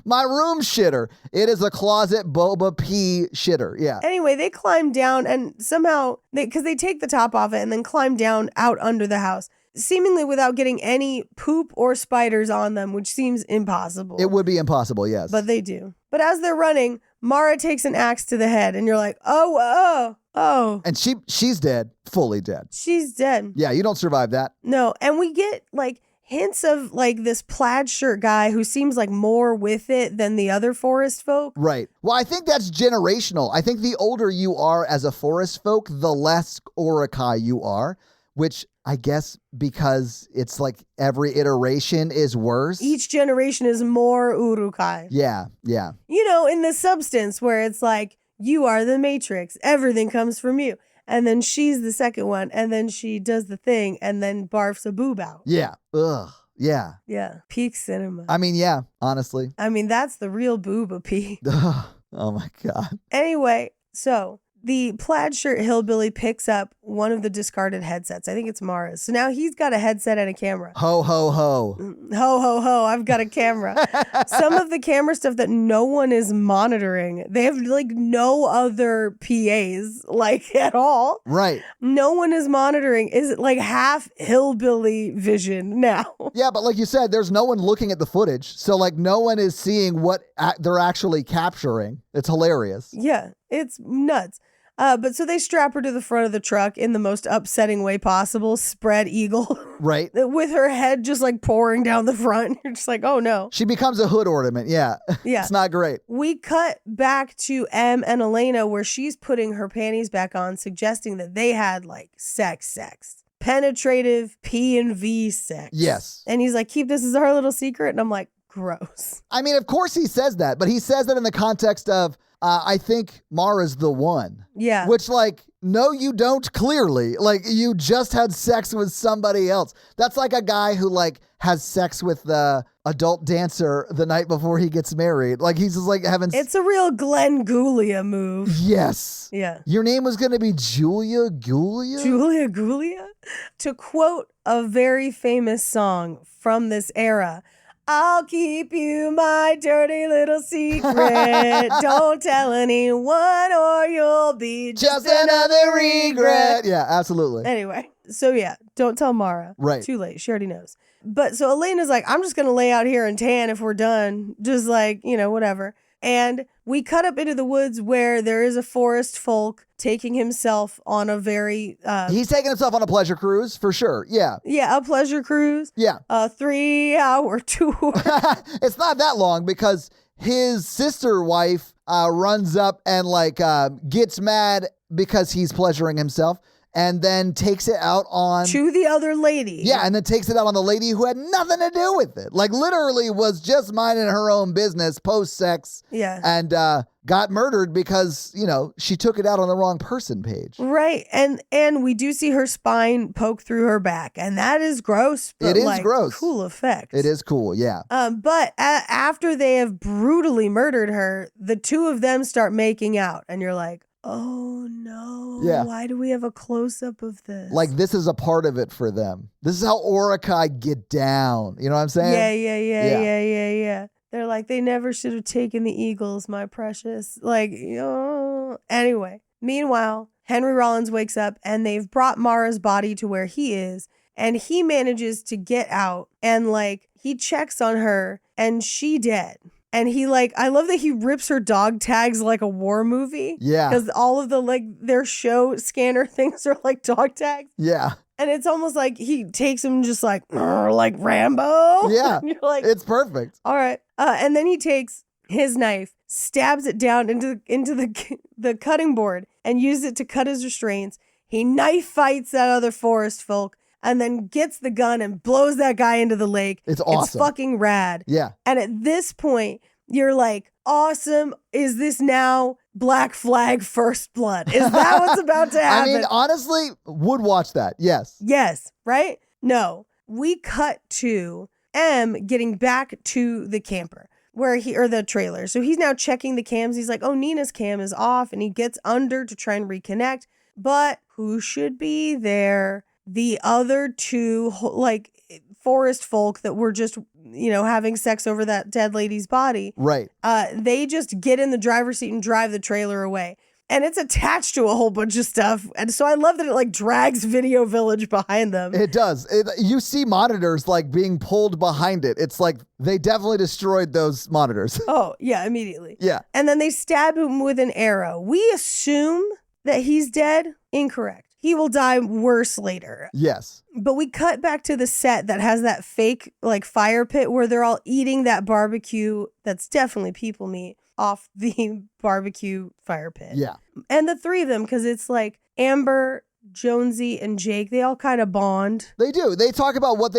my room shitter. It is a closet boba pee shitter. Yeah. Anyway, they climb down and somehow, because they take the top off it and then climb down out under the house, seemingly without getting any poop or spiders on them, which seems impossible. It would be impossible, yes. But they do. But as they're running, Mara takes an axe to the head and you're like, oh. And she's dead, fully dead. She's dead. Yeah, you don't survive that. No, and we get like hints of like this plaid shirt guy who seems like more with it than the other forest folk. Right. Well, I think that's generational. I think the older you are as a forest folk, the less Urukai you are, which I guess because it's like every iteration is worse. Each generation is more Urukai. Yeah. You know, in the substance where it's like, you are the Matrix. Everything comes from you. And then she's the second one. And then she does the thing and then barfs a boob out. Yeah. Ugh. Yeah. Yeah. Peak cinema. I mean, yeah, honestly. I mean, that's the real booba pee. Oh my God. Anyway, so the plaid shirt hillbilly picks up one of the discarded headsets. I think it's Mara's. So now he's got a headset and a camera. Ho, ho, ho. Ho, ho, ho. I've got a camera. Some of the camera stuff that no one is monitoring. They have like no other PAs like at all. Right. No one is monitoring. Is it like half hillbilly vision now? Yeah, but like you said, there's no one looking at the footage. So like no one is seeing what they're actually capturing. It's hilarious. Yeah, it's nuts. But so they strap her to the front of the truck in the most upsetting way possible, spread eagle. Right. With her head just like pouring down the front. You're just like, oh no. She becomes a hood ornament. Yeah. Yeah. It's not great. We cut back to Em and Elena where she's putting her panties back on, suggesting that they had like sex. Penetrative P&V sex. Yes. And he's like, keep this as our little secret. And I'm like, gross. I mean, of course he says that, but he says that in the context of, I think Mara's the one. Yeah. Which, like, no, you don't, clearly. Like, you just had sex with somebody else. That's like a guy who, like, has sex with the adult dancer the night before he gets married. Like, he's just, like, having... It's a real Glenn Guglia move. Yes. Yeah. Your name was going to be Julia Guglia? Julia Guglia? To quote a very famous song from this era... I'll keep you my dirty little secret. Don't tell anyone or you'll be just another regret. Yeah, absolutely. Anyway, so yeah, don't tell Mara. Right. Too late. She already knows. But so Elena's like, I'm just going to lay out here and tan if we're done. Just like, whatever. And we cut up into the woods where there is a forest folk taking himself on a very... He's taking himself on a pleasure cruise, for sure. Yeah. Yeah, a pleasure cruise. Yeah. A 3-hour tour. It's not that long because his sister wife runs up and like gets mad because he's pleasuring himself. And then takes it out on... To the other lady. Yeah, and then takes it out on the lady who had nothing to do with it. Like, literally was just minding her own business post-sex. Yeah. And got murdered because, she took it out on the wrong person page. Right. And we do see her spine poke through her back. And that is gross. But it is gross. Cool effect. It is cool, yeah. But after they have brutally murdered her, the two of them start making out. And you're like... Oh no. Yeah. Why do we have a close-up of this? Like, this is a part of it for them. This is how Orakai get down. You know what I'm saying? Yeah. They're like, they never should have taken the Eagles, my precious. Like, Anyway, meanwhile, Henry Rollins wakes up and they've brought Mara's body to where he is. And he manages to get out and like, he checks on her and she dead. And he I love that he rips her dog tags like a war movie. Yeah. Because all of the their show scanner things are like dog tags. Yeah. And it's almost like he takes them just like Rambo. Yeah. And you're like, it's perfect. all right. And then he takes his knife, stabs it down into the cutting board and uses it to cut his restraints. He knife fights that other forest folk. And then gets the gun and blows that guy into the lake. It's awesome. It's fucking rad. Yeah. And at this point, you're like, awesome. Is this now Black Flag First Blood? Is that what's about to happen? I mean, honestly, would watch that. Yes. Yes. Right? No. We cut to M getting back to the camper or the trailer. So he's now checking the cams. He's like, oh, Nina's cam is off. And he gets under to try and reconnect. But who should be there? The other two, forest folk that were just, having sex over that dead lady's body. Right. They just get in the driver's seat and drive the trailer away. And it's attached to a whole bunch of stuff. And so I love that it drags Video Village behind them. It does. You see monitors being pulled behind it. It's like they definitely destroyed those monitors. Oh, yeah, immediately. Yeah. And then they stab him with an arrow. We assume that he's dead. Incorrect. He will die worse later. Yes. But we cut back to the set that has that fake fire pit where they're all eating that barbecue that's definitely people meat off the barbecue fire pit. Yeah. And the three of them, because it's Amber, Jonesy and Jake, they all kind of bond. They do. They talk about what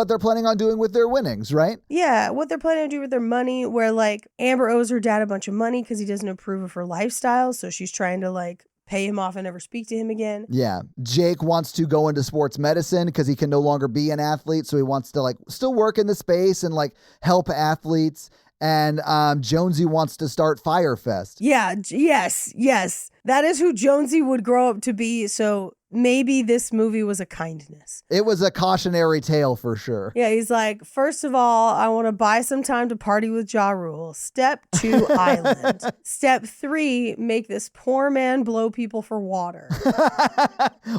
they're planning on doing with their winnings, right? Yeah, what they're planning to do with their money, where like Amber owes her dad a bunch of money because he doesn't approve of her lifestyle. So she's trying to like pay him off and never speak to him again. Yeah. Jake wants to go into sports medicine because he can no longer be an athlete. So he wants to like still work in the space and like help athletes. And Jonesy wants to start Firefest. Yeah, yes. That is who Jonesy would grow up to be. So maybe this movie was a kindness. It was a cautionary tale for sure. Yeah, he's like, first of all, I want to buy some time to party with Ja Rule. Step 2, island. Step 3, make this poor man blow people for water.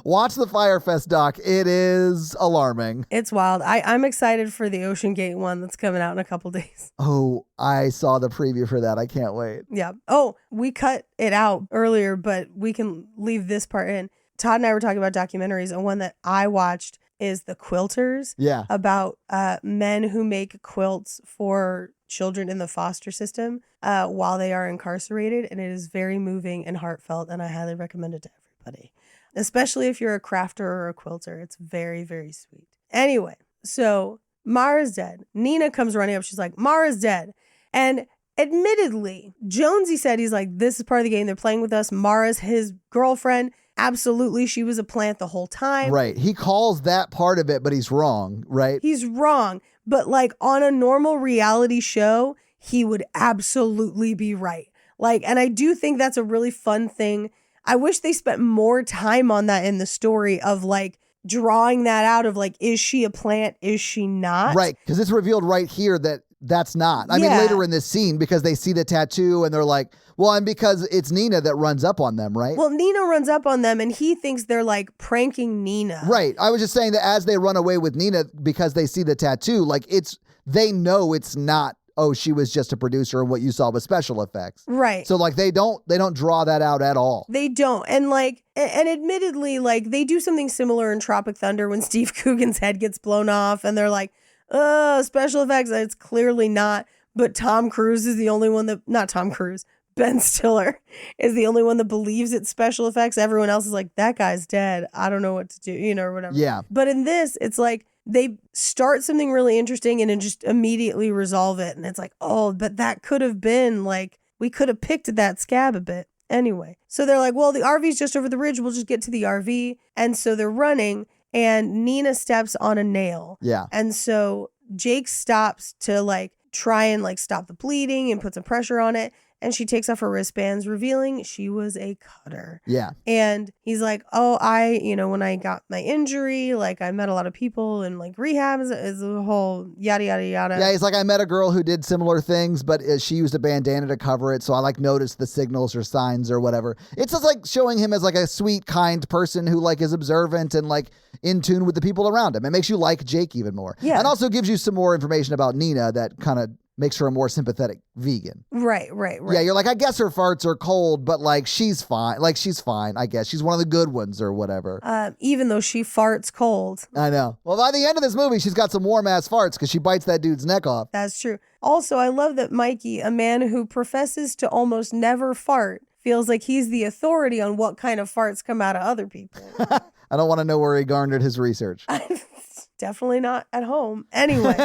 Watch the Firefest doc. It is alarming. It's wild. I'm excited for the Ocean Gate one that's coming out in a couple days. Oh, I saw the preview for that. I can't wait. Yeah. Oh, we cut it out earlier, but we can leave this part in. Todd and I were talking about documentaries, and one that I watched is The Quilters. Yeah. About men who make quilts for children in the foster system while they are incarcerated. And it is very moving and heartfelt, and I highly recommend it to everybody, especially if you're a crafter or a quilter. It's very, very sweet. Anyway, so Mara's dead. Nina comes running up. She's like, Mara's dead. And admittedly, Jonesy said, he's like, this is part of the game. They're playing with us. Mara's his girlfriend. Absolutely, she was a plant the whole time. Right. He calls that part of it, but he's wrong, right? He's wrong. But like on a normal reality show, he would absolutely be right. Like, and I do think that's a really fun thing. I wish they spent more time on that in the story of like drawing that out of like, is she a plant? Is she not? Right. Because it's revealed right here that that's not. I mean, Yeah. later in this scene, because they see the tattoo and they're like, well, and because it's Nina that runs up on them, right? Well, Nina runs up on them and he thinks they're like pranking Nina. Right. I was just saying that as they run away with Nina because they see the tattoo, like they know it's not, oh, she was just a producer and what you saw was special effects. Right. So like they don't draw that out at all. They don't. And like, and admittedly, like they do something similar in Tropic Thunder when Steve Coogan's head gets blown off and they're like, oh, special effects. It's clearly not. But Tom Cruise is the only one that, not Tom Cruise, Ben Stiller is the only one that believes it's special effects. Everyone else is like, that guy's dead. I don't know what to do, or whatever. Yeah. But in this, it's like they start something really interesting and then just immediately resolve it. And it's like, oh, but that could have been like, we could have picked at that scab a bit. Anyway, so they're like, well, the RV's just over the ridge. We'll just get to the RV. And so they're running and Nina steps on a nail. Yeah. And so Jake stops to like try and like stop the bleeding and put some pressure on it. And she takes off her wristbands, revealing she was a cutter. Yeah. And he's like, oh, when I got my injury, like I met a lot of people and like rehab is a whole yada, yada, yada. Yeah, he's like, I met a girl who did similar things, but she used a bandana to cover it. So I like noticed the signals or signs or whatever. It's just like showing him as like a sweet, kind person who like is observant and like in tune with the people around him. It makes you like Jake even more. Yeah. And also gives you some more information about Nina that kind of makes her a more sympathetic vegan. Right. Yeah, you're like, I guess her farts are cold, but like she's fine. Like she's fine, I guess. She's one of the good ones or whatever. Even though she farts cold. I know. Well, by the end of this movie, she's got some warm ass farts because she bites that dude's neck off. That's true. Also, I love that Mikey, a man who professes to almost never fart, feels like he's the authority on what kind of farts come out of other people. I don't want to know where he garnered his research. Definitely not at home. Anyway,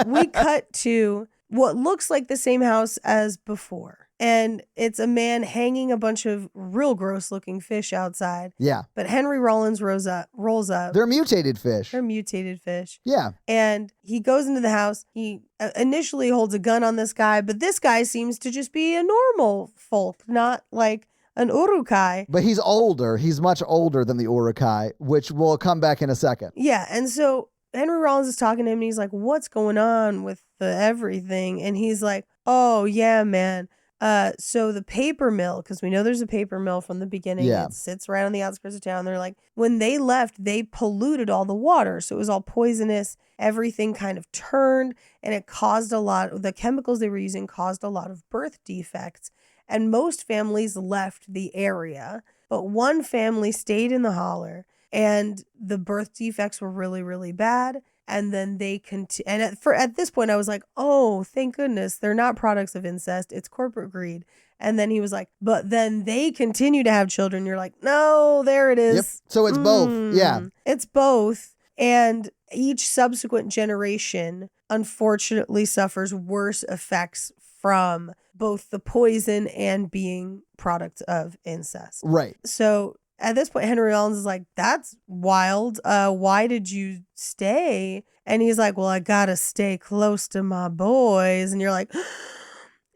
we cut to what looks like the same house as before. And it's a man hanging a bunch of real gross looking fish outside. Yeah. But Henry Rollins rolls up. They're mutated fish. They're mutated fish. Yeah. And he goes into the house. He initially holds a gun on this guy, but this guy seems to just be a normal folk, not like an urukai. But he's older. He's much older than the urukai, which will come back in a second. Yeah. And so Henry Rollins is talking to him and he's like, what's going on with the everything? And he's like, oh, yeah, man. So the paper mill, because we know there's a paper mill from the beginning. Yeah. It sits right on the outskirts of town. They're like, when they left, they polluted all the water. So it was all poisonous. Everything kind of turned and it caused the chemicals they were using caused a lot of birth defects. And most families left the area, but one family stayed in the holler. and the birth defects were really, really bad. And then they and at this point I was like, oh, thank goodness they're not products of incest. It's corporate greed. And then he was like, but then they continue to have children. You're like, no, there it is. Yep. So it's both. Yeah. It's both. And each subsequent generation, unfortunately, suffers worse effects from both the poison and being product of incest. Right. So at this point, Henry Rollins is like, that's wild. Why did you stay? And he's like, well, I gotta stay close to my boys. And you're like,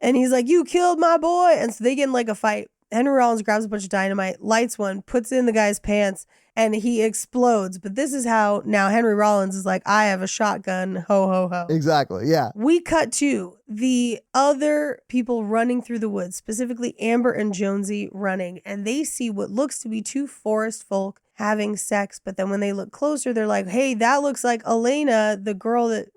and he's like, you killed my boy. And so they get in like a fight. Henry Rollins grabs a bunch of dynamite, lights one, puts it in the guy's pants, and he explodes. But this is how now Henry Rollins is like, I have a shotgun, ho, ho, ho. Exactly, yeah. We cut to the other people running through the woods, specifically Amber and Jonesy running, and they see what looks to be two forest folk having sex. But then when they look closer, they're like, hey, that looks like Elena, the girl that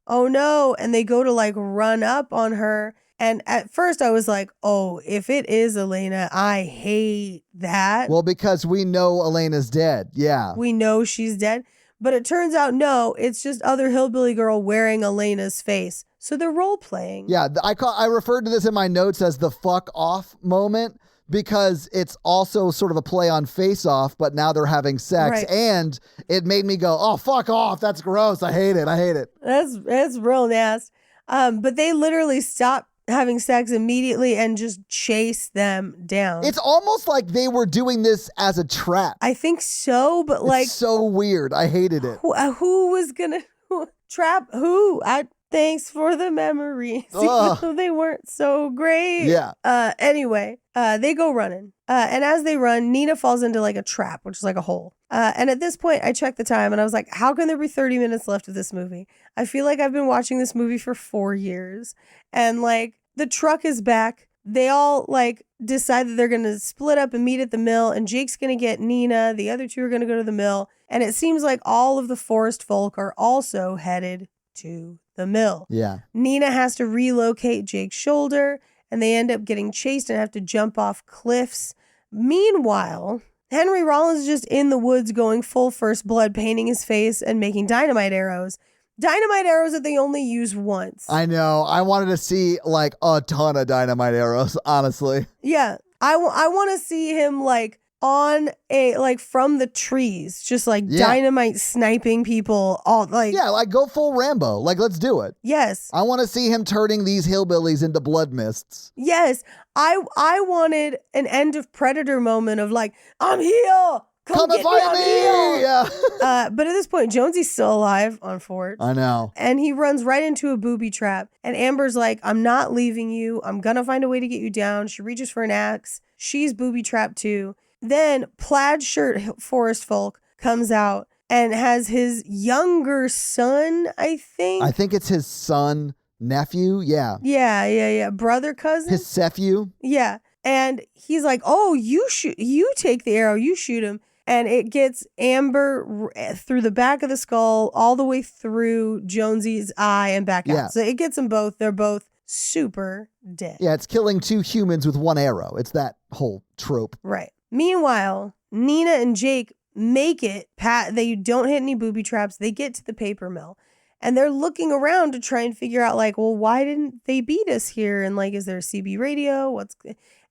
oh no. And they go to like run up on her. And at first I was like, oh, if it is Elena, I hate that. Well, because we know Elena's dead. Yeah. We know she's dead. But it turns out, no, it's just other hillbilly girl wearing Elena's face. So they're role playing. Yeah. I referred to this in my notes as the fuck off moment because it's also sort of a play on Face Off, but now they're having sex. Right. And it made me go, oh, fuck off. That's gross. I hate it. That's real nasty. But they literally stop having sex immediately and just chase them down. It's almost like they were doing this as a trap. I think so, but like... It's so weird. I hated it. Who was gonna trap who? Thanks for the memories. Even though they weren't so great. Yeah. Anyway, they go running. And as they run, Nina falls into like a trap, which is like a hole. And at this point, I checked the time and I was like, how can there be 30 minutes left of this movie? I feel like I've been watching this movie for 4 years. And like, the truck is back. They all like decide that they're going to split up and meet at the mill. And Jake's going to get Nina. The other two are going to go to the mill. And it seems like all of the forest folk are also headed to the mill. Yeah. Nina has to relocate Jake's shoulder. And they end up getting chased and have to jump off cliffs. Meanwhile, Henry Rollins is just in the woods going full first blood, painting his face and making dynamite arrows. Dynamite arrows that they only use once. I know. I wanted to see like a ton of dynamite arrows, honestly. Yeah. I want to see him like on like from the trees, just like dynamite sniping people all like. Yeah, like go full Rambo. Like, let's do it. Yes. I want to see him turning these hillbillies into blood mists. Yes. I wanted an End of Predator moment of like, I'm here. Come and fight me! Yeah. But at this point, Jonesy's still alive on Fort. I know. And he runs right into a booby trap. And Amber's like, I'm not leaving you. I'm going to find a way to get you down. She reaches for an axe. She's booby trapped too. Then plaid shirt forest folk comes out and has his younger son, I think. I think it's his son, nephew. Yeah. Yeah. Brother, cousin. His nephew. Yeah. And he's like, oh, you take the arrow, you shoot him. And it gets Amber through the back of the skull, all the way through Jonesy's eye and back out. So it gets them both. They're both super dead. Yeah, it's killing two humans with one arrow. It's that whole trope. Right. Meanwhile, Nina and Jake make it. They don't hit any booby traps. They get to the paper mill. And they're looking around to try and figure out, like, well, why didn't they beat us here? And, like, is there a CB radio?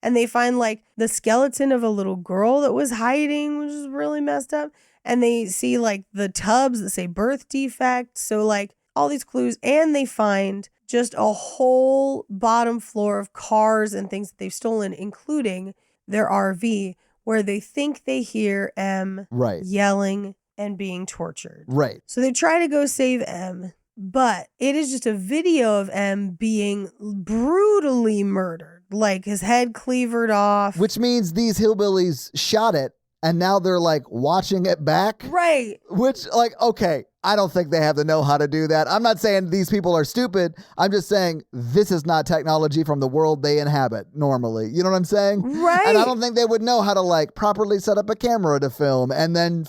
And they find, like, the skeleton of a little girl that was hiding, which is really messed up. And they see, like, the tubs that say birth defect. So, like, all these clues. And they find just a whole bottom floor of cars and things that they've stolen, including their RV, where they think they hear M yelling and being tortured. Right. So they try to go save M, but it is just a video of M being brutally murdered, like his head cleavered off. Which means these hillbillies shot it, and now they're like watching it back. Right. Which, like, okay, I don't think they have the know-how to do that. I'm not saying these people are stupid. I'm just saying this is not technology from the world they inhabit normally. You know what I'm saying? Right. And I don't think they would know how to, like, properly set up a camera to film and then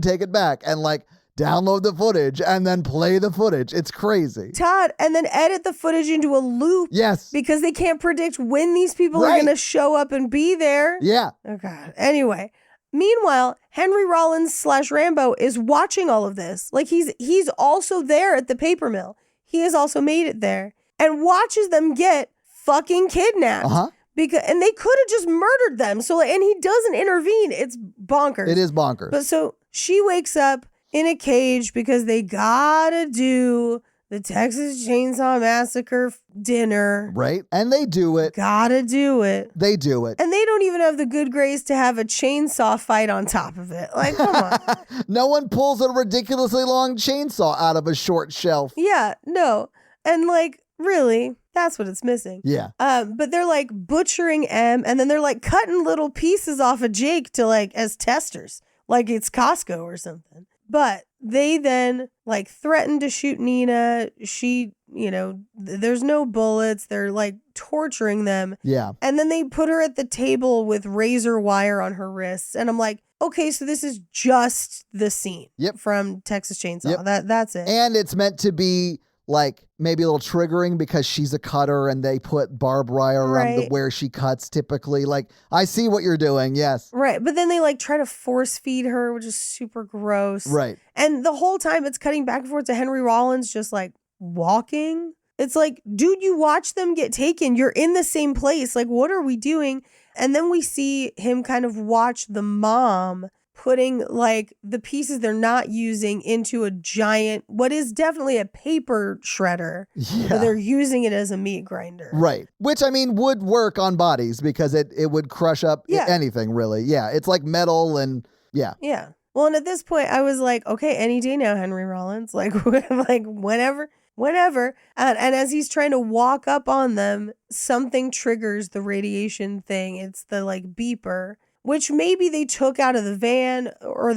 take it back and, like, download the footage and then play the footage. It's crazy. Todd, and then edit the footage into a loop. Yes. Because they can't predict when these people are going to show up and be there. Yeah. Oh, God. Anyway, Meanwhile, Henry Rollins / Rambo is watching all of this. Like he's also there at the paper mill. He has also made it there and watches them get fucking kidnapped. And they could have just murdered them. So, and he doesn't intervene. It's bonkers. It is bonkers. But so she wakes up in a cage because they gotta do the Texas Chainsaw Massacre dinner. Right? And they do it. Gotta do it. They do it. And they don't even have the good grace to have a chainsaw fight on top of it. Like, come on. No one pulls a ridiculously long chainsaw out of a short shelf. Yeah, no. And like, really, that's what it's missing. Yeah. But they're like butchering M, and then they're like cutting little pieces off of Jake to like as testers, like it's Costco or something. But they then like threaten to shoot Nina. She, there's no bullets. They're like torturing them. Yeah. And then they put her at the table with razor wire on her wrists. And I'm like, okay, so this is just the scene from Texas Chainsaw. That's it. And it's meant to be like maybe a little triggering because she's a cutter and they put barbed wire around where she cuts typically. Like, I see what you're doing. Yes. Right. But then they like try to force feed her, which is super gross. Right. And the whole time it's cutting back and forth to Henry Rollins just like walking. It's like, dude, you watch them get taken. You're in the same place. Like, what are we doing? And then we see him kind of watch the mom putting like the pieces they're not using into a giant, what is definitely a paper shredder, but they're using it as a meat grinder. Right. Which, I mean, would work on bodies because it would crush up anything, really. Yeah. It's like metal and yeah. Yeah. Well, and at this point, I was like, okay, any day now, Henry Rollins. Like whenever. And as he's trying to walk up on them, something triggers the radiation thing. It's the like beeper, which maybe they took out of the van or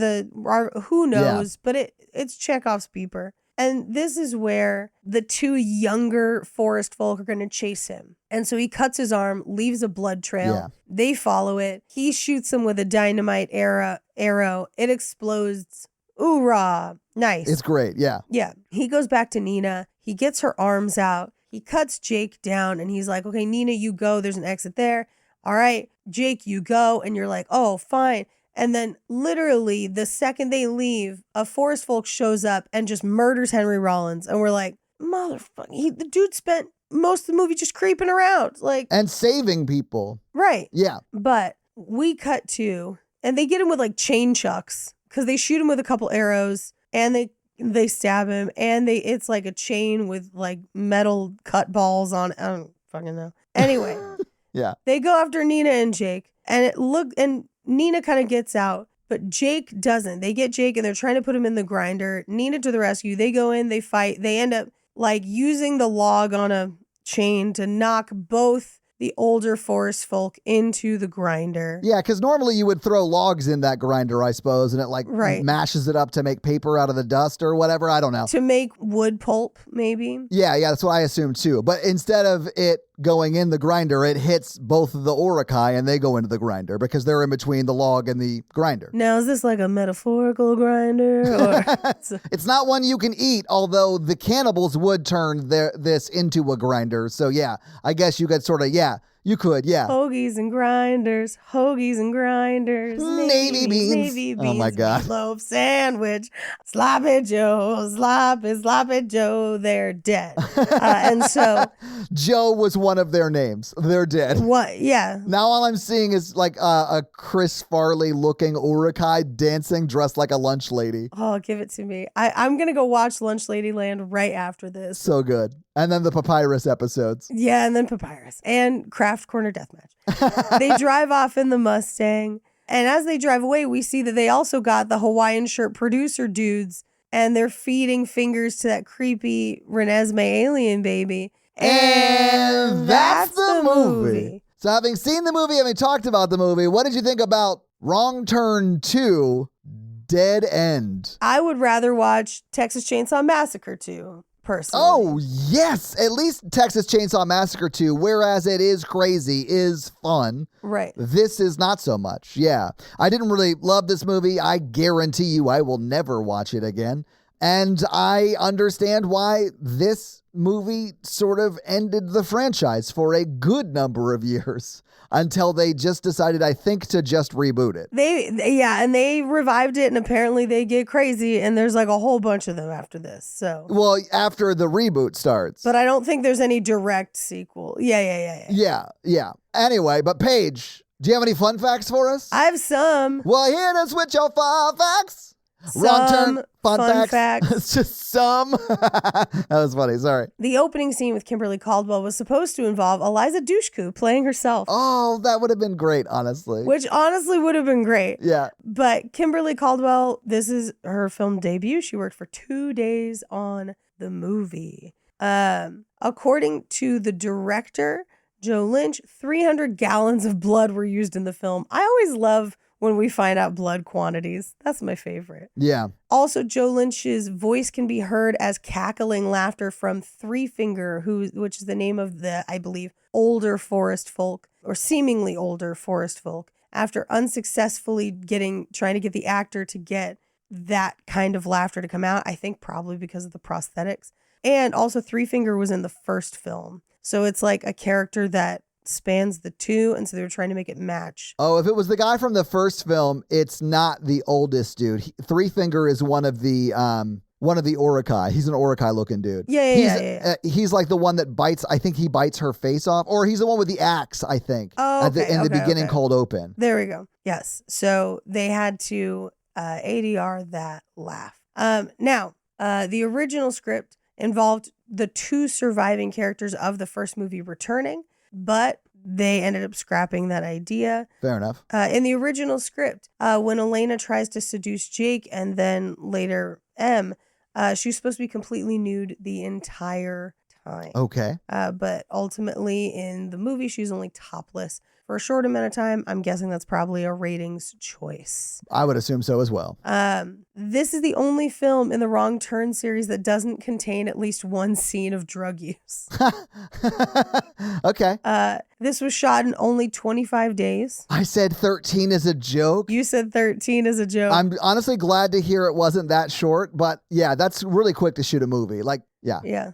who knows, but it's Chekhov's beeper. And this is where the two younger forest folk are going to chase him. And so he cuts his arm, leaves a blood trail. Yeah. They follow it. He shoots them with a dynamite arrow. It explodes. Oorah. Nice. It's great. Yeah. Yeah. He goes back to Nina. He gets her arms out. He cuts Jake down and he's like, okay, Nina, you go. There's an exit there. All right, Jake, you go. And you're like, oh, fine. And then literally the second they leave, a forest folk shows up and just murders Henry Rollins. And we're like, motherfucker, the dude spent most of the movie just creeping around. And saving people. Right. Yeah. But we cut to, and they get him with like chain chucks because they shoot him with a couple arrows and they stab him. And it's like a chain with like metal cut balls on it. I don't fucking know. Anyway. Yeah. They go after Nina and Jake, and Nina kind of gets out, but Jake doesn't. They get Jake and they're trying to put him in the grinder. Nina to the rescue. They go in, they fight. They end up like using the log on a chain to knock both the older forest folk into the grinder. Yeah, because normally you would throw logs in that grinder, I suppose, and it like mashes it up to make paper out of the dust or whatever. I don't know. To make wood pulp, maybe. Yeah, that's what I assumed too. But instead of it going in the grinder, it hits both of the Urukai and they go into the grinder because they're in between the log and the grinder. Now, is this like a metaphorical grinder? Or it's not one you can eat, although the cannibals would turn this into a grinder. So yeah, I guess you could sort of, you could, yeah. Hoagies and grinders, navy beans. Oh my God. Loaf sandwich, sloppy Joe, they're dead. And so Joe was one of their names. They're dead. What? Yeah. Now all I'm seeing is like a Chris Farley looking Urukai dancing dressed like a lunch lady. Oh, give it to me. I'm going to go watch Lunch Lady Land right after this. So good. And then the Papyrus episodes. Yeah, and then Papyrus. And Craft Corner Deathmatch. They drive off in the Mustang. And as they drive away, we see that they also got the Hawaiian shirt producer dudes. And they're feeding fingers to that creepy Renesmee alien baby. And that's the movie. So having seen the movie, having talked about the movie, what did you think about Wrong Turn 2, Dead End? I would rather watch Texas Chainsaw Massacre 2. Personally. Oh, yes. At least Texas Chainsaw Massacre 2, whereas it is crazy, is fun. Right. This is not so much. Yeah. I didn't really love this movie. I guarantee you I will never watch it again. And I understand why this movie sort of ended the franchise for a good number of years until they just decided, I think, to just reboot it. And they revived it, and apparently they get crazy, and there's like a whole bunch of them after this. So, well, after the reboot starts. But I don't think there's any direct sequel. Yeah. Anyway, but Paige, do you have any fun facts for us? I have some. Well, hit us with your fun facts. Wrong turn. Fun facts. It's just some. That was funny. Sorry. The opening scene with Kimberly Caldwell was supposed to involve Eliza Dushku playing herself. Oh, that would have been great, honestly. Which honestly would have been great. Yeah. But Kimberly Caldwell, this is her film debut. She worked for 2 days on the movie. According to the director, Joe Lynch, 300 gallons of blood were used in the film. I always love when we find out blood quantities. That's my favorite. Yeah. Also, Joe Lynch's voice can be heard as cackling laughter from Three Finger, which is the name of the, I believe, older forest folk, or seemingly older forest folk, after unsuccessfully trying to get the actor to get that kind of laughter to come out. I think probably because of the prosthetics. And also, Three Finger was in the first film. So it's like a character that spans the two, and so they were trying to make it match. Oh, if it was the guy from the first film, it's not the oldest dude. Three Finger is one of the Urukai. He's an Urukai looking dude. Yeah. He's like the one that bites. I think he bites her face off, or he's the one with the axe. I think. Oh, in the beginning, cold open. There we go. Yes. So they had to ADR that laugh. Now, the original script involved the 2 surviving characters of the first movie returning, but they ended up scrapping that idea. Fair enough. In the original script, when Elena tries to seduce Jake and then later M, she's supposed to be completely nude the entire time. Okay. But ultimately in the movie, she's only topless for a short amount of time. I'm guessing that's probably a ratings choice. I would assume so as well. This is the only film in the Wrong Turn series that doesn't contain at least one scene of drug use. Okay. This was shot in only 25 days. I said 13 is a joke. You said 13 is a joke. I'm honestly glad to hear it wasn't that short, but yeah, that's really quick to shoot a movie. Like, yeah. Yeah.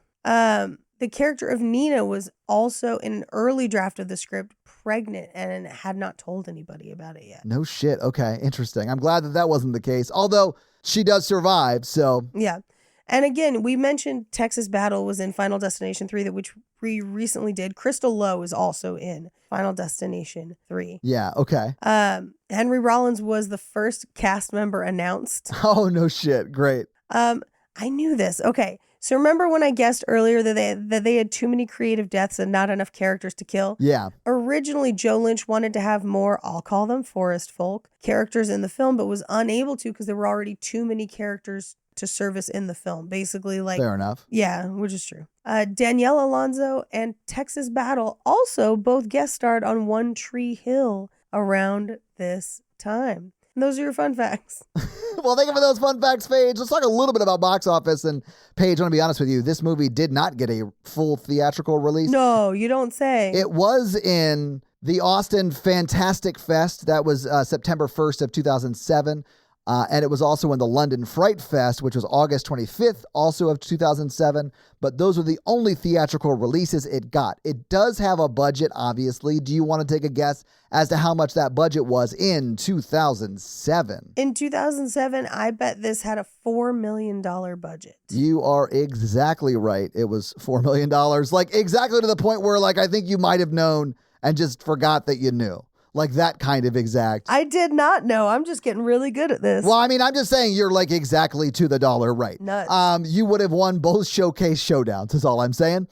The character of Nina was also in an early draft of the script pregnant and had not told anybody about it yet. No shit. Okay. Interesting. I'm glad that wasn't the case. Although she does survive. So yeah. And again, we mentioned Texas Battle was in Final Destination 3, which we recently did. Crystal Lowe is also in Final Destination 3. Yeah. Okay. Henry Rollins was the first cast member announced. Oh, no shit. Great. I knew this. Okay. So remember when I guessed earlier that they had too many creative deaths and not enough characters to kill? Yeah. Originally, Joe Lynch wanted to have more, I'll call them forest folk, characters in the film, but was unable to because there were already too many characters to service in the film. Basically, like... Fair enough. Yeah, which is true. Danielle Alonso and Texas Battle also both guest starred on One Tree Hill around this time. And those are your fun facts. Well, thank you for those fun facts, Paige. Let's talk a little bit about box office. And Paige, I want to be honest with you, this movie did not get a full theatrical release. No, you don't say. It was in the Austin Fantastic Fest. That was September 1st of 2007. And it was also in the London Fright Fest, which was August 25th, also of 2007. But those were the only theatrical releases it got. It does have a budget, obviously. Do you want to take a guess as to how much that budget was in 2007? In 2007, I bet this had a $4 million budget. You are exactly right. It was $4 million. Like, exactly to the point where, like, I think you might have known and just forgot that you knew. Like that kind of exact. I did not know. I'm just getting really good at this. Well, I mean, I'm just saying you're like exactly to the dollar right. Nuts. You would have won both showcase showdowns is all I'm saying.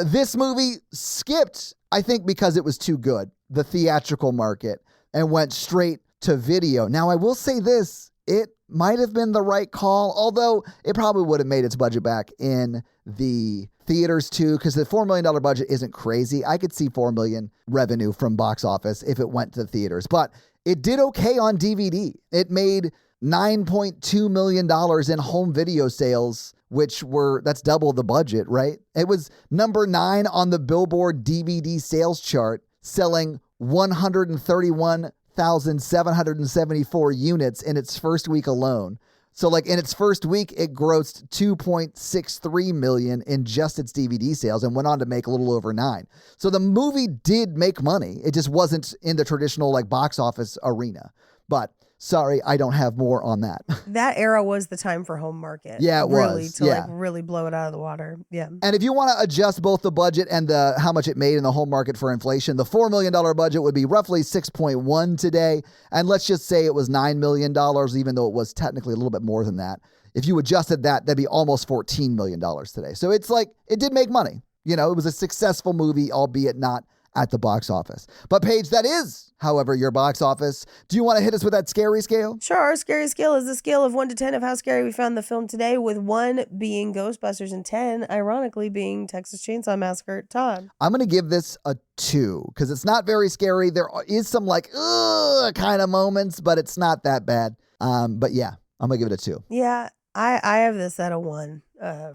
This movie skipped, I think, because it was too good, the theatrical market, and went straight to video. Now, I will say this. It might have been the right call, although it probably would have made its budget back in the theaters too, because the $4 million budget isn't crazy. I could see $4 million revenue from box office if it went to the theaters, but it did okay on DVD. It made $9.2 million in home video sales, that's double the budget, right? It was number 9 on the Billboard DVD sales chart, selling 131,774 units in its first week alone. So like in its first week, it grossed 2.63 million in just its DVD sales and went on to make a little over 9. So the movie did make money. It just wasn't in the traditional like box office arena. But sorry, I don't have more on that. That era was the time for home market. Yeah, it really, was. To Yeah. like really blow it out of the water. Yeah. And if you want to adjust both the budget and the how much it made in the home market for inflation, the $4 million budget would be roughly 6.1 today. And let's just say it was $9 million, even though it was technically a little bit more than that. If you adjusted that, that'd be almost $14 million today. So it's like, it did make money. You know, it was a successful movie, albeit not at the box office. But Paige, that is, however, your box office. Do you want to hit us with that scary scale? Sure. Our scary scale is the scale of 1 to 10 of how scary we found the film today, with 1 being Ghostbusters and 10, ironically, being Texas Chainsaw Massacre. Todd. I'm going to give this a 2 because it's not very scary. There is some like, ugh, kind of moments, but it's not that bad. But yeah, I'm going to give it a 2. Yeah, I have this at a 1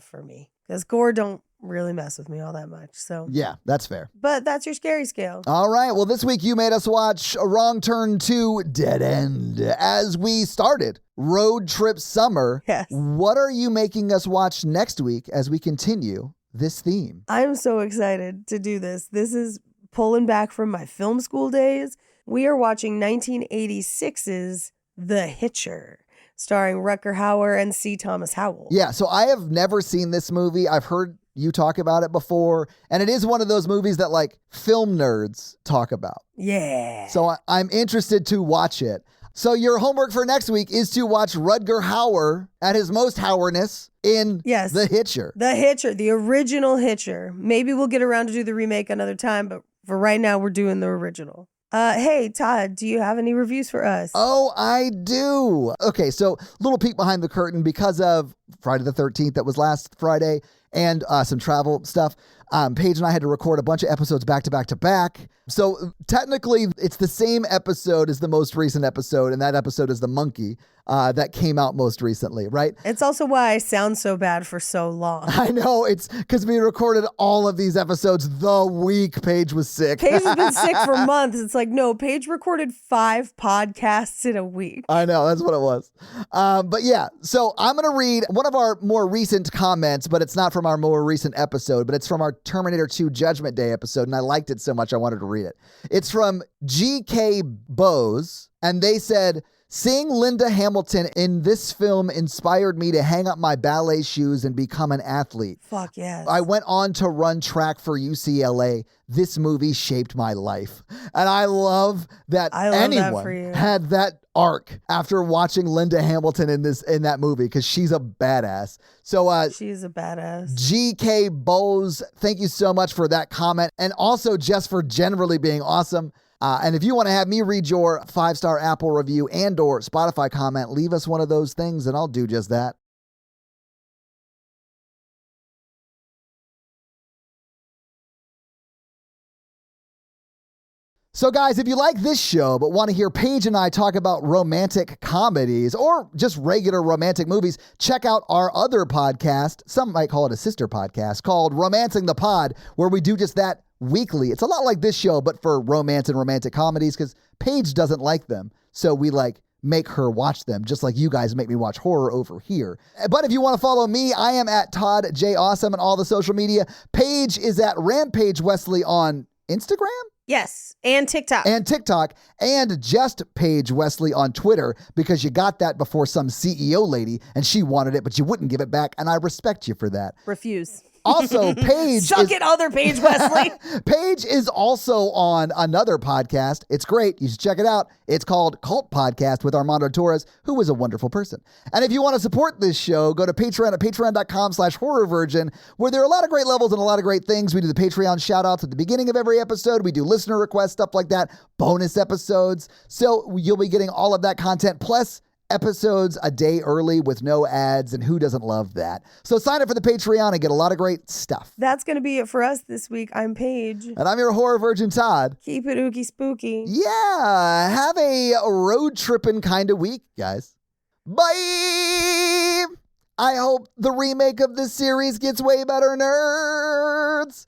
for me, because gore don't really mess with me all that much. So Yeah, that's fair. but that's your scary scale. All right. Well, this week you made us watch A Wrong Turn 2 Dead End as we started Road Trip Summer. Yes. What are you making us watch next week as we continue this theme? I'm so excited to do this. This is pulling back from my film school days. We are watching 1986's The Hitcher, starring Rutger Hauer and C. Thomas Howell. Yeah, so I have never seen this movie. I've heard you talk about it before, and it is one of those movies that like film nerds talk about. Yeah. So I'm interested to watch it. So your homework for next week is to watch Rutger Hauer at his most Hauerness in Yes. The Hitcher. The Hitcher, the original Hitcher. Maybe we'll get around to do the remake another time, but for right now, we're doing the original. Hey, Todd, do you have any reviews for us? Oh, I do. Okay, so little peek behind the curtain because of Friday the 13th that was last Friday and some travel stuff. Paige and I had to record a bunch of episodes back to back to back. So technically, it's the same episode as the most recent episode, and that episode is the monkey that came out most recently, right? It's also why I sound so bad for so long. I know, it's because we recorded all of these episodes the week Paige was sick. Paige has been sick for months. It's like, no, Paige recorded 5 podcasts in a week. I know, that's what it was. But yeah, so I'm going to read one of our more recent comments, but it's not from our more recent episode, but it's from our Terminator 2 Judgment Day episode, and I liked it so much I wanted to read it. It's from GK Bose, and they said, seeing Linda Hamilton in this film inspired me to hang up my ballet shoes and become an athlete. Fuck yes. I went on to run track for UCLA. This movie shaped my life. And I love that I love that anyone for you. had that arc after watching Linda Hamilton in that movie because she's a badass. So She's a badass. GK Bose, thank you so much for that comment. And also just for generally being awesome. And if you want to have me read your 5-star Apple review and or Spotify comment, leave us one of those things and I'll do just that. So guys, if you like this show but want to hear Paige and I talk about romantic comedies or just regular romantic movies, check out our other podcast, some might call it a sister podcast, called Romancing the Pod, where we do just that weekly. It's a lot like this show, but for romance and romantic comedies, because Paige doesn't like them. So we make her watch them, just like you guys make me watch horror over here. But if you want to follow me, I am at Todd J. Awesome on all the social media. Paige is at Rampage Wesley on Instagram? Yes, and TikTok. And just Paige Wesley on Twitter, because you got that before some CEO lady and she wanted it, but you wouldn't give it back. And I respect you for that. Refuse. Also, Paige Suck it, other Paige Wesley. Paige is also on another podcast. It's great. You should check it out. It's called Cult Podcast with Armando Torres, who is a wonderful person. And if you want to support this show, go to Patreon at patreon.com/horrorvirgin, where there are a lot of great levels and a lot of great things. We do the Patreon shout outs at the beginning of every episode. We do listener requests, stuff like that, bonus episodes. So you'll be getting all of that content, plus episodes a day early with no ads, and who doesn't love that? So sign up for the Patreon and get a lot of great stuff. That's going to be it for us this week. I'm Paige. And I'm your horror virgin, Todd. Keep it ooky spooky. Yeah, have a road tripping kind of week, guys. Bye! I hope the remake of this series gets way better, nerds.